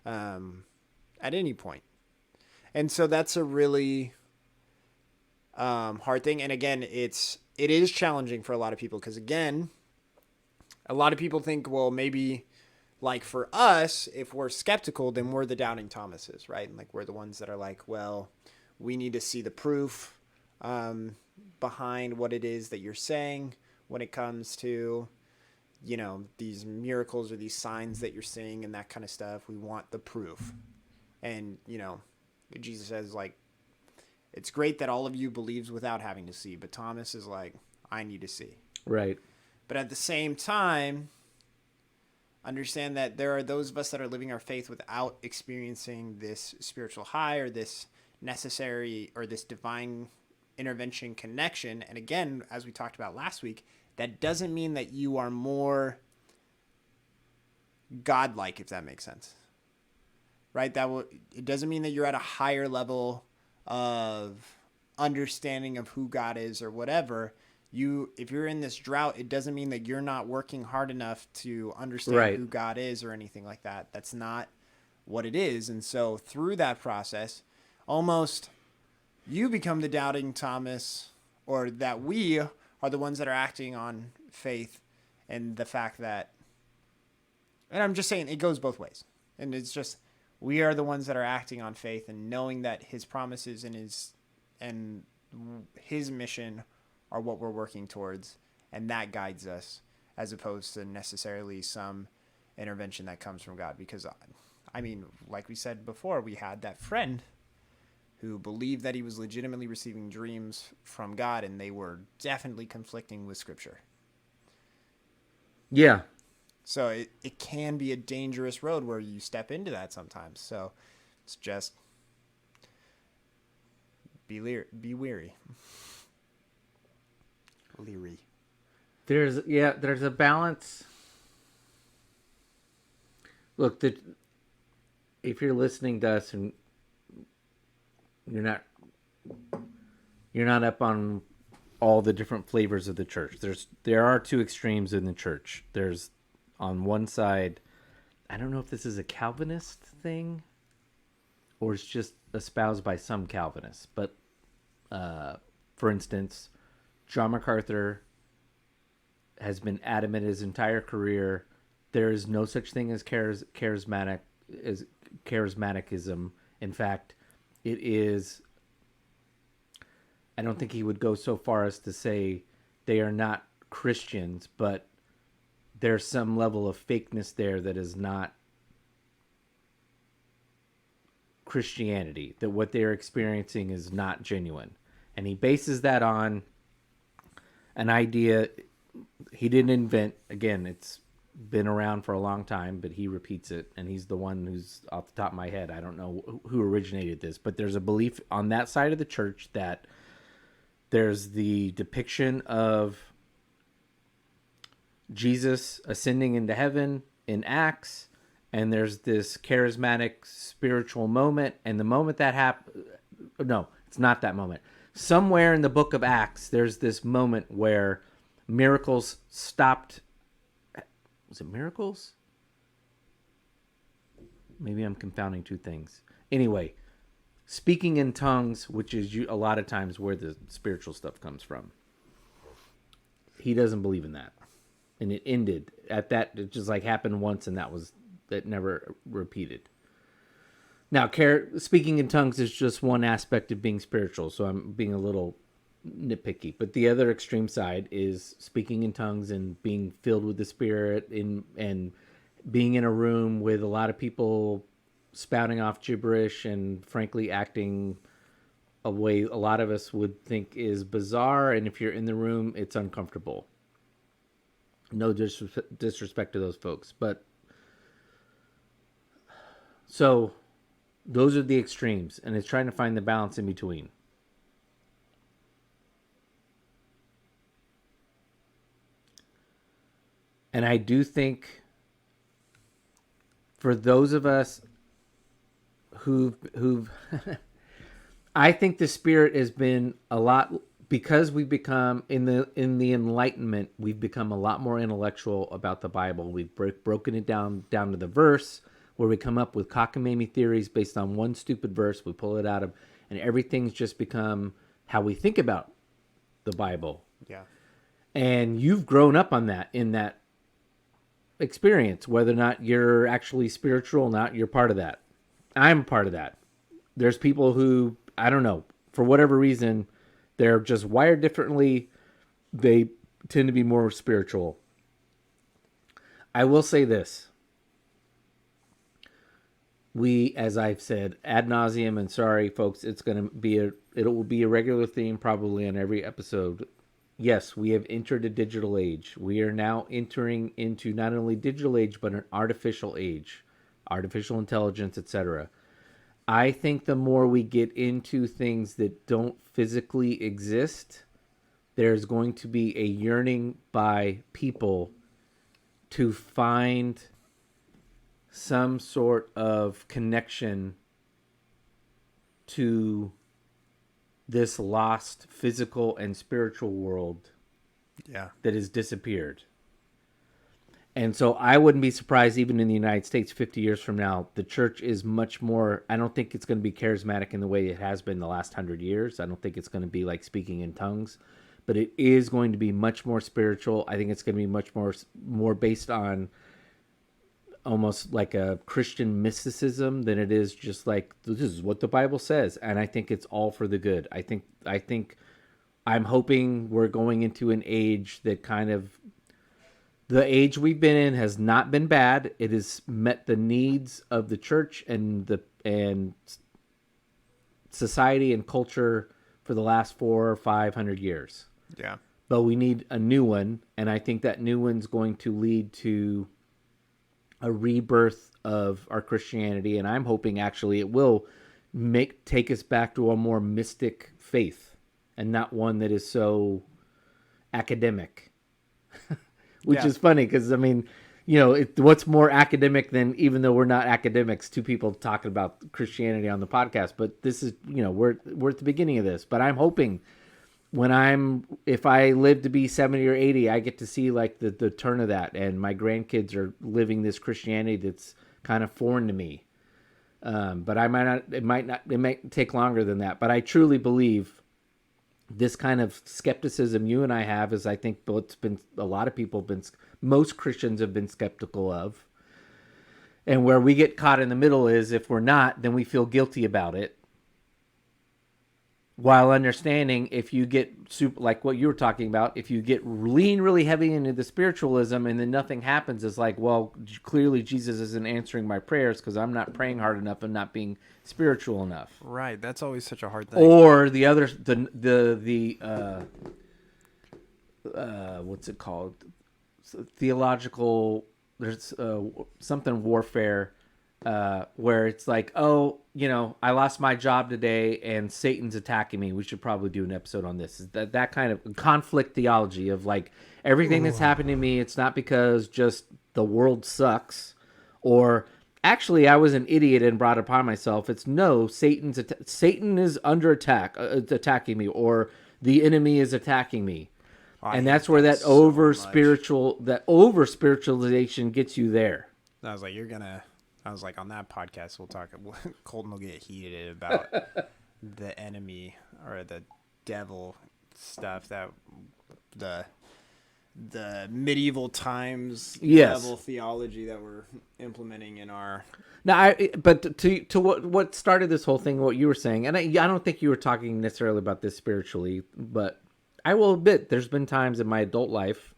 [SPEAKER 3] at any point. And so that's a really, hard thing. And again, it is challenging for a lot of people because, again, a lot of people think, well, maybe like for us, if we're skeptical, then we're the doubting Thomases, right? And like we're the ones that are like, well, we need to see the proof behind what it is that you're saying when it comes to, you know, these miracles or these signs that you're seeing and that kind of stuff. We want the proof. And, you know, Jesus says, like, it's great that all of you believes without having to see, but Thomas is like, I need to see.
[SPEAKER 2] Right.
[SPEAKER 3] But at the same time, understand that there are those of us that are living our faith without experiencing this spiritual high or this necessary or this divine intervention connection. And again, as we talked about last week, that doesn't mean that you are more godlike, if that makes sense. Right? It doesn't mean that you're at a higher level of understanding of who God is or whatever. If you're in this drought, it doesn't mean that you're not working hard enough to understand who God is or anything like that. That's not what it is. And so through that process, almost you become the doubting Thomas, or that we are the ones that are acting on faith and the fact that, and I'm just saying it goes both ways. And it's just, we are the ones that are acting on faith and knowing that his promises and his mission are what we're working towards, and that guides us as opposed to necessarily some intervention that comes from God. Because, I mean, like we said before, we had that friend who believed that he was legitimately receiving dreams from God, and they were definitely conflicting with Scripture.
[SPEAKER 2] Yeah.
[SPEAKER 3] So it can be a dangerous road where you step into that sometimes. So it's just be weary. Leery.
[SPEAKER 2] There's a balance. Look, if you're listening to us and you're not up on all the different flavors of the church. There are two extremes in the church. There's on one side, I don't know if this is a Calvinist thing or it's just espoused by some Calvinists, but for instance, John MacArthur has been adamant his entire career. There is no such thing as charismatism. In fact, it is. I don't think he would go so far as to say they are not Christians, but there's some level of fakeness there that is not Christianity, that what they're experiencing is not genuine. And he bases that on an idea he didn't invent. Again, it's been around for a long time, but he repeats it, and he's the one who's, off the top of my head, I don't know who originated this, but there's a belief on that side of the church that there's the depiction of Jesus ascending into heaven in Acts, and there's this charismatic spiritual moment, and the moment that happened, no, it's not that moment. Somewhere in the book of Acts, there's this moment where miracles stopped. Was it miracles? Maybe I'm confounding two things. Anyway, speaking in tongues, which is a lot of times where the spiritual stuff comes from. He doesn't believe in that. And it ended at that. It just like happened once, and that never repeated. Now, speaking in tongues is just one aspect of being spiritual, so I'm being a little nitpicky. But the other extreme side is speaking in tongues and being filled with the Spirit and being in a room with a lot of people spouting off gibberish and frankly acting a way a lot of us would think is bizarre. And if you're in the room, it's uncomfortable. No disrespect to those folks. But so those are the extremes, and it's trying to find the balance in between. And I do think for those of us who've I think the Spirit has been a lot, because we've become in the Enlightenment, we've become a lot more intellectual about the Bible. We've broken it down to the verse, where we come up with cockamamie theories based on one stupid verse. We pull it out of, and everything's just become how we think about the Bible.
[SPEAKER 3] Yeah.
[SPEAKER 2] And you've grown up on that, in that experience, whether or not you're actually spiritual or not, you're part of that. I'm part of that. There's people who, I don't know, for whatever reason, they're just wired differently. They tend to be more spiritual. I will say this. We, as I've said ad nauseum, and sorry folks, it will be a regular theme probably on every episode. Yes, we have entered a digital age. We are now entering into not only digital age, but an artificial age, artificial intelligence, etc. I think the more we get into things that don't physically exist, there's going to be a yearning by people to find some sort of connection to this lost physical and spiritual world
[SPEAKER 3] Yeah.
[SPEAKER 2] that has disappeared. And so I wouldn't be surprised, even in the United States 50 years from now, the church is much more, I don't think it's going to be charismatic in the way it has been the last 100 years. I don't think it's going to be like speaking in tongues, but it is going to be much more spiritual. I think it's going to be much more based on almost like a Christian mysticism than it is just like, this is what the Bible says. And I think it's all for the good. I think I'm hoping we're going into an age that kind of, the age we've been in has not been bad. It has met the needs of the church and society and culture for the last 400 or 500 years.
[SPEAKER 3] Yeah.
[SPEAKER 2] But we need a new one, and I think that new one's going to lead to a rebirth of our Christianity, and I'm hoping actually it will take us back to a more mystic faith and not one that is so academic. Which is funny because, I mean, you know, what's more academic than, even though we're not academics, two people talking about Christianity on the podcast. But this is, you know, we're at the beginning of this. But I'm hoping if I live to be 70 or 80, I get to see like the turn of that, and my grandkids are living this Christianity that's kind of foreign to me. But I might not. It might take longer than that. But I truly believe this kind of skepticism you and I have is, I think, what's been a lot of people have been, most Christians have been skeptical of. And where we get caught in the middle is, if we're not, then we feel guilty about it. While understanding, if you get like what you were talking about, if you lean really heavy into the spiritualism and then nothing happens, it's like, well, clearly Jesus isn't answering my prayers because I'm not praying hard enough and not being spiritual enough.
[SPEAKER 3] Right. That's always such a hard thing.
[SPEAKER 2] Or the other, what's it called? Theological. There's something warfare. Where it's like, oh, you know, I lost my job today and Satan's attacking me. We should probably do an episode on this. Is that kind of conflict theology of like, everything that's happened to me, it's not because just the world sucks, or actually I was an idiot and brought it upon myself. It's no, Satan is under attack, attacking me, or the enemy is attacking me. And that's where that over spiritualization gets you there.
[SPEAKER 3] I was like, on that podcast, we'll talk. Colton will get heated about the enemy or the devil stuff, that the medieval times devil theology that we're implementing in our.
[SPEAKER 2] Now, but to what started this whole thing, what you were saying, and I don't think you were talking necessarily about this spiritually, but I will admit there's been times in my adult life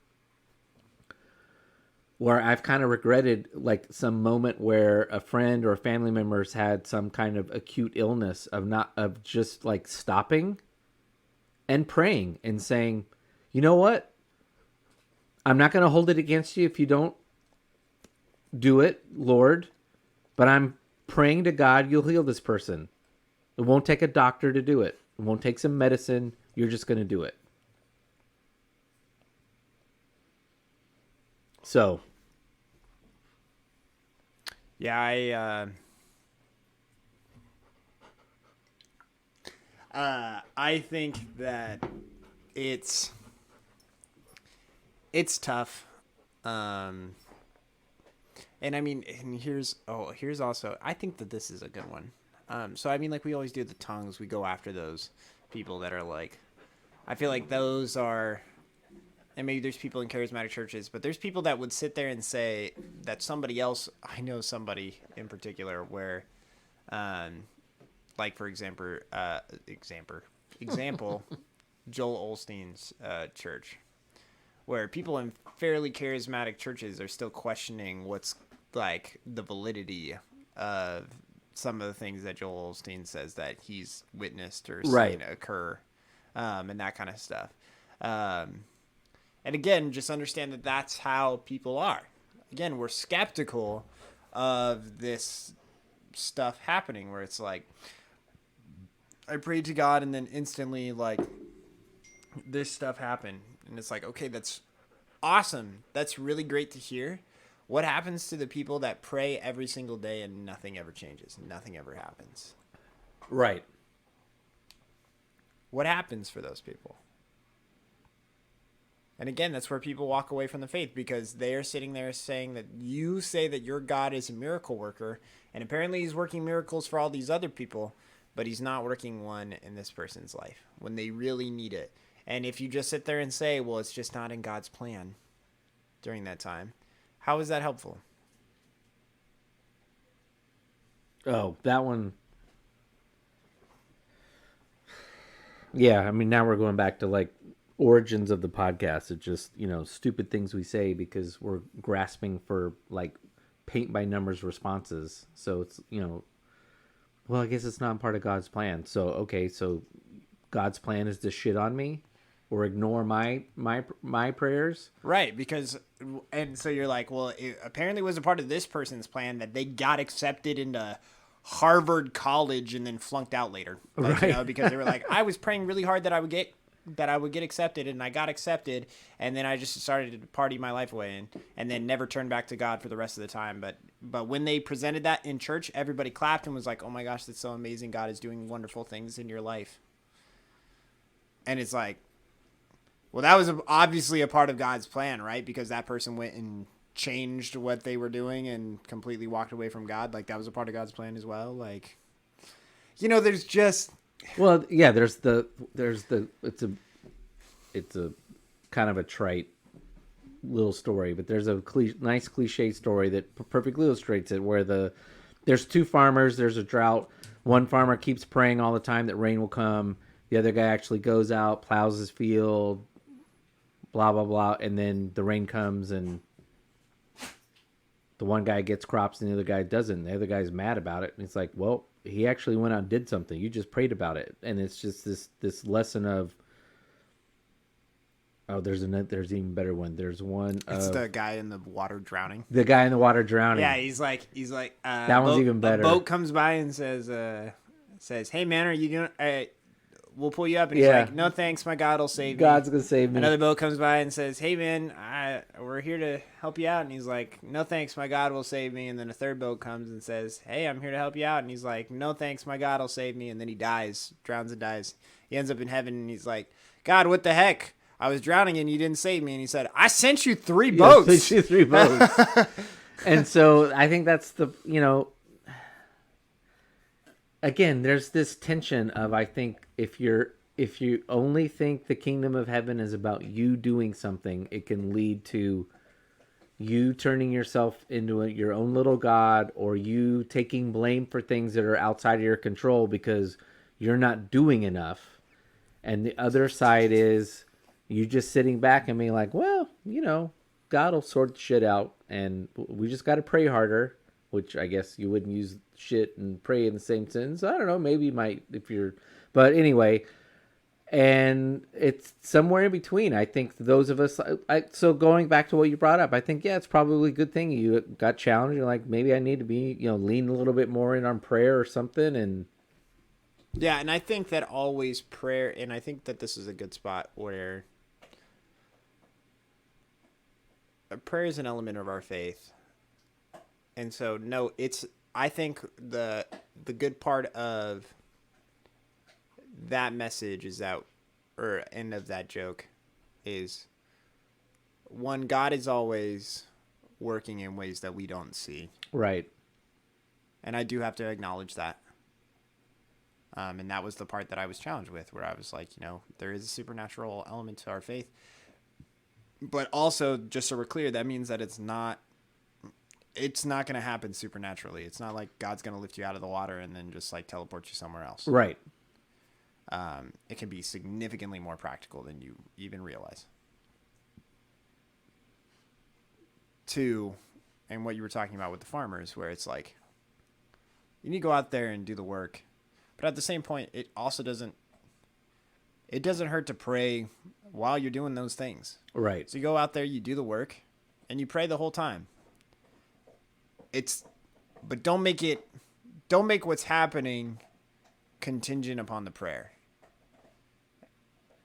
[SPEAKER 2] where I've kind of regretted like some moment where a friend or a family member's had some kind of acute illness of just like stopping and praying and saying, you know what? I'm not going to hold it against you if you don't do it, Lord, but I'm praying to God you'll heal this person. It won't take a doctor to do it. It won't take some medicine. You're just going to do it. So,
[SPEAKER 3] yeah, I think that it's tough. And I mean, and here's also, I think that this is a good one. So I mean, like we always do the tongues, we go after those. people that are like, I feel like those are, and maybe there's people in charismatic churches, but there's people that would sit there and say that somebody else, I know somebody in particular where, like for example, Joel Osteen's church, where people in fairly charismatic churches are still questioning what's like the validity of some of the things that Joel Osteen says that he's witnessed or seen occur, and that kind of stuff. And again, just understand that that's how people are. Again, we're skeptical of this stuff happening where it's like, I prayed to God and then instantly like this stuff happened. And it's like, okay, that's awesome. That's really great to hear. What happens to the people that pray every single day and nothing ever changes? Nothing ever happens.
[SPEAKER 2] Right.
[SPEAKER 3] What happens for those people? And again, that's where people walk away from the faith because they are sitting there saying that you say that your God is a miracle worker, and apparently he's working miracles for all these other people, but he's not working one in this person's life when they really need it. And if you just sit there and say, well, it's just not in God's plan during that time, how is that helpful?
[SPEAKER 2] Oh, that one. Yeah, I mean, now we're going back to like origins of the podcast. It's just, stupid things we say because we're grasping for like paint by numbers responses. So it's, well, I guess it's not part of God's plan. So, okay, so God's plan is to shit on me or ignore my prayers.
[SPEAKER 3] Right, because, and so you're like, well, it apparently was a part of this person's plan that they got accepted into Harvard College and then flunked out later. Like,
[SPEAKER 2] right.
[SPEAKER 3] Because they were like, I was praying really hard that I would get accepted, and I got accepted, and then I just started to party my life away and then never turned back to God for the rest of the time. But when they presented that in church, everybody clapped and was like, oh my gosh, that's so amazing. God is doing wonderful things in your life. And it's like, well, that was obviously a part of God's plan, right? Because that person went and changed what they were doing and completely walked away from God. Like, that was a part of God's plan as well. Like, there's just...
[SPEAKER 2] Well, yeah, there's it's a kind of a trite little story, but there's a nice cliche story that perfectly illustrates it where there's two farmers, there's a drought. One farmer keeps praying all the time that rain will come. The other guy actually goes out, plows his field, blah, blah, blah. And then the rain comes and the one guy gets crops and the other guy doesn't. The other guy's mad about it. And it's like, well, he actually went out and did something. You just prayed about it. And it's just this lesson of, oh, there's even better one. There's one.
[SPEAKER 3] It's the guy in the water drowning.
[SPEAKER 2] The guy in the water drowning.
[SPEAKER 3] Yeah, he's like.
[SPEAKER 2] That one's even better.
[SPEAKER 3] A boat comes by and says, "Hey man, are you doing? We'll pull you up." And he's like, "No thanks, my God will save me.
[SPEAKER 2] God's gonna save me."
[SPEAKER 3] Another boat comes by and says, "Hey man, we're here to help you out." And he's like, "No thanks, my God will save me." And then a third boat comes and says, "Hey, I'm here to help you out." And he's like, "No thanks, my God will save me." And then he drowns and dies. He ends up in heaven and he's like, "God, what the heck? I was drowning and you didn't save me." And he said, "I sent you 3 boats."
[SPEAKER 2] I sent you 3 boats. And so I think that's again, there's this tension of, I think if you only think the kingdom of heaven is about you doing something, it can lead to you turning yourself into your own little God, or you taking blame for things that are outside of your control because you're not doing enough. And the other side is you just sitting back and being like, well, God will sort the shit out, and we just got to pray harder, which I guess you wouldn't use shit and pray in the same sentence. I don't know, maybe you might but anyway, and it's somewhere in between. I think those of us, so going back to what you brought up, I think, yeah, it's probably a good thing you got challenged. You're like, maybe I need to be, lean a little bit more in on prayer or something. And
[SPEAKER 3] yeah, and I think that always prayer, and I think that this is a good spot where prayer is an element of our faith. And so, no, I think the good part of that message is that, or end of that joke, is one, God is always working in ways that we don't see.
[SPEAKER 2] Right.
[SPEAKER 3] And I do have to acknowledge that. And that was the part that I was challenged with, where I was like, there is a supernatural element to our faith. But also, just so we're clear, that means that it's not going to happen supernaturally. It's not like God's going to lift you out of the water and then just like teleport you somewhere else.
[SPEAKER 2] Right.
[SPEAKER 3] It can be significantly more practical than you even realize. Two, and what you were talking about with the farmers, where it's like, you need to go out there and do the work. But at the same point, it also doesn't hurt to pray while you're doing those things.
[SPEAKER 2] Right.
[SPEAKER 3] So you go out there, you do the work, and you pray the whole time. But don't make what's happening contingent upon the prayer.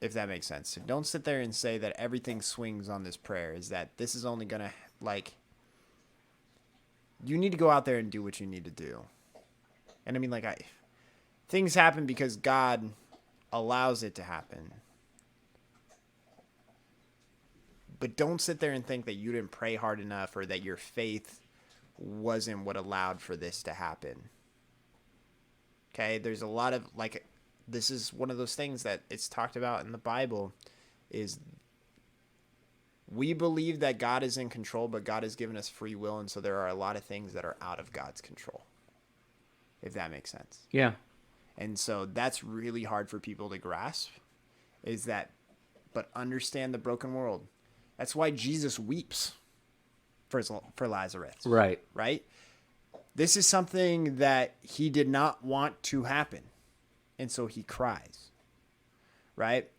[SPEAKER 3] If that makes sense. So don't sit there and say that everything swings on this prayer. Is that this is only going to, like, you need to go out there and do what you need to do. And I mean, like, things happen because God allows it to happen. But don't sit there and think that you didn't pray hard enough or that your faith wasn't what allowed for this to happen. Okay? There's a lot of, like, this is one of those things that it's talked about in the Bible, is we believe that God is in control, but God has given us free will, and so there are a lot of things that are out of God's control, if that makes sense.
[SPEAKER 2] Yeah.
[SPEAKER 3] And so that's really hard for people to grasp, but understand the broken world. That's why Jesus weeps for Lazarus.
[SPEAKER 2] Right.
[SPEAKER 3] Right? This is something that he did not want to happen. And so he cries. Right?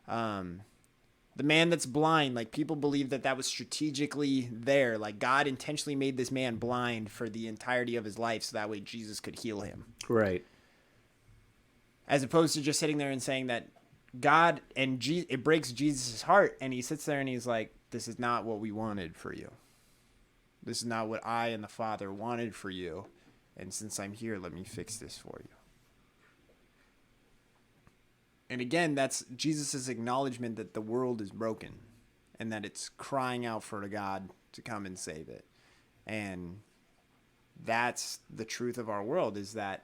[SPEAKER 3] The man that's blind, like, people believe that was strategically there. Like, God intentionally made this man blind for the entirety of his life so that way Jesus could heal him.
[SPEAKER 2] Right.
[SPEAKER 3] As opposed to just sitting there and saying that God and it breaks Jesus' heart, and he sits there and he's like, this is not what we wanted for you. This is not what I and the Father wanted for you. And since I'm here, let me fix this for you. And again, that's Jesus' acknowledgement that the world is broken and that it's crying out for a God to come and save it. And that's the truth of our world, is that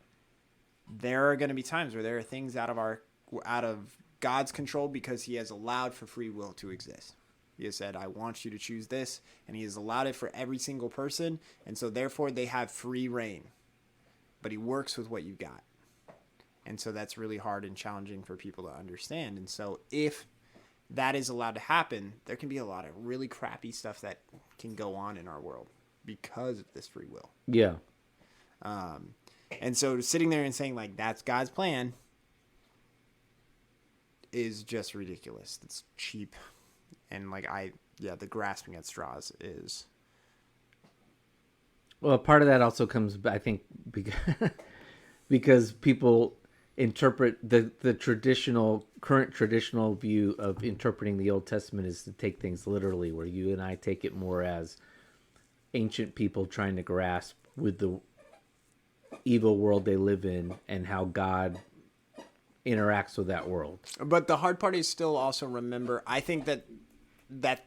[SPEAKER 3] there are going to be times where there are things out of God's control because he has allowed for free will to exist. He has said, I want you to choose this, and he has allowed it for every single person, and so therefore they have free reign. But he works with what you got. And so that's really hard and challenging for people to understand. And so if that is allowed to happen, there can be a lot of really crappy stuff that can go on in our world because of this free will.
[SPEAKER 2] Yeah.
[SPEAKER 3] And so sitting there and saying, like, that's God's plan is just ridiculous. It's cheap. And, like, the grasping at straws is.
[SPEAKER 2] Well, part of that also comes, I think, because people interpret the current traditional view of interpreting the Old Testament is to take things literally, where you and I take it more as ancient people trying to grasp with the evil world they live in and how God interacts with that world.
[SPEAKER 3] But the hard part is still also remember, I think that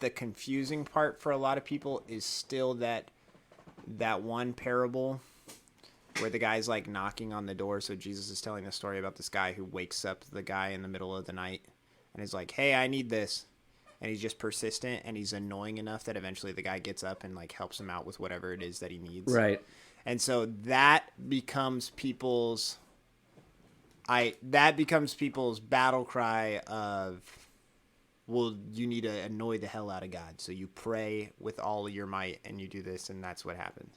[SPEAKER 3] the confusing part for a lot of people is still that one parable where the guy's like knocking on the door. So Jesus is telling the story about this guy who wakes up the guy in the middle of the night and is like, hey, I need this. And he's just persistent and he's annoying enough that eventually the guy gets up and like helps him out with whatever it is that he needs.
[SPEAKER 2] Right.
[SPEAKER 3] And so that becomes people's battle cry of, well, you need to annoy the hell out of God. So you pray with all of your might and you do this, and that's what happens.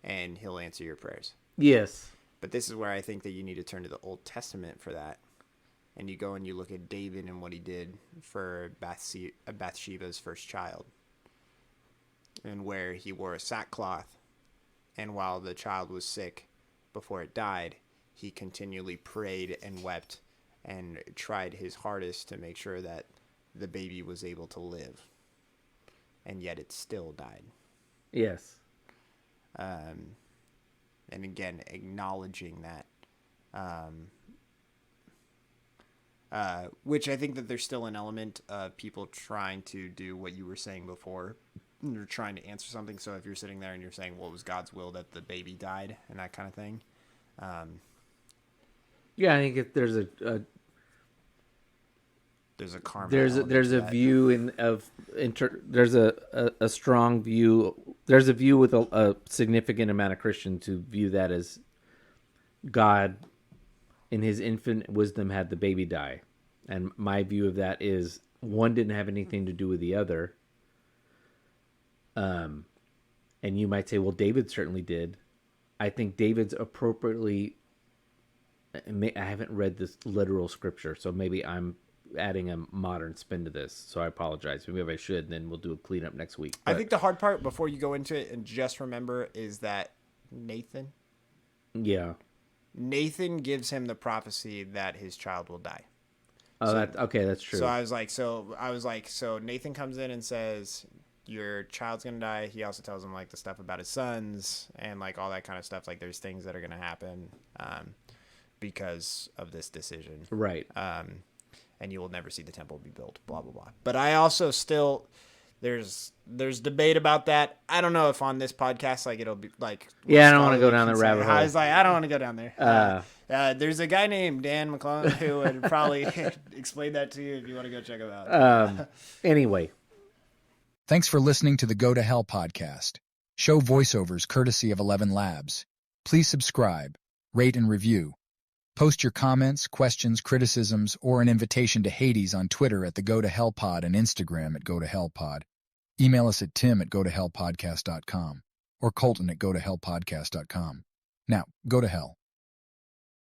[SPEAKER 3] And he'll answer your prayers.
[SPEAKER 2] Yes.
[SPEAKER 3] But this is where I think that you need to turn to the Old Testament for that. And you go and you look at David and what he did for Bathsheba's first child. And where he wore a sackcloth. And while the child was sick before it died, he continually prayed and wept and tried his hardest to make sure that the baby was able to live. And yet it still died.
[SPEAKER 2] Yes.
[SPEAKER 3] And again, acknowledging that. Which I think that there's still an element of people trying to do what you were saying before. You're trying to answer something. So if you're sitting there and you're saying, well, it was God's will that the baby died and that kind of thing.
[SPEAKER 2] Yeah, I think if there's a
[SPEAKER 3] There's a karma.
[SPEAKER 2] there's
[SPEAKER 3] element
[SPEAKER 2] there's
[SPEAKER 3] to
[SPEAKER 2] a
[SPEAKER 3] that.
[SPEAKER 2] view there's a strong view. There's a view with a significant amount of Christians who view that as God, in His infinite wisdom, had the baby die, and my view of that is one didn't have anything to do with the other. And you might say, well, David certainly did. I think David's appropriately. I haven't read this literal scripture, so maybe I'm adding a modern spin to this. So I apologize. Maybe I should, and then we'll do a cleanup next week.
[SPEAKER 3] I
[SPEAKER 2] But,
[SPEAKER 3] think the hard part before you go into it and just remember is that Nathan gives him the prophecy that his child will die.
[SPEAKER 2] Oh, that's true.
[SPEAKER 3] So I was like, so Nathan comes in and says, your child's going to die. He also tells him like the stuff about his sons and like all that kind of stuff. Like there's things that are going to happen because of this decision.
[SPEAKER 2] Right.
[SPEAKER 3] And you will never see the temple be built, blah, blah, blah. But I also still, there's debate about that. I don't know if on this podcast, like it'll be like,
[SPEAKER 2] Yeah, I don't want to go down the rabbit hole.
[SPEAKER 3] I was like, I don't want to go down there. There's a guy named Dan McClellan who would probably explain that to you if you want to go check him out.
[SPEAKER 2] Anyway.
[SPEAKER 5] Thanks for listening to the Go to Hell podcast. Show voiceovers courtesy of 11 Labs. Please subscribe, rate, and review. Post your comments, questions, criticisms, or an invitation to Hades on Twitter at the Go to Hell Pod and Instagram at Go to Hell Pod. Email us at tim@gotohellpodcast.com or Colton@gotohellpodcast.com. Now, go to hell.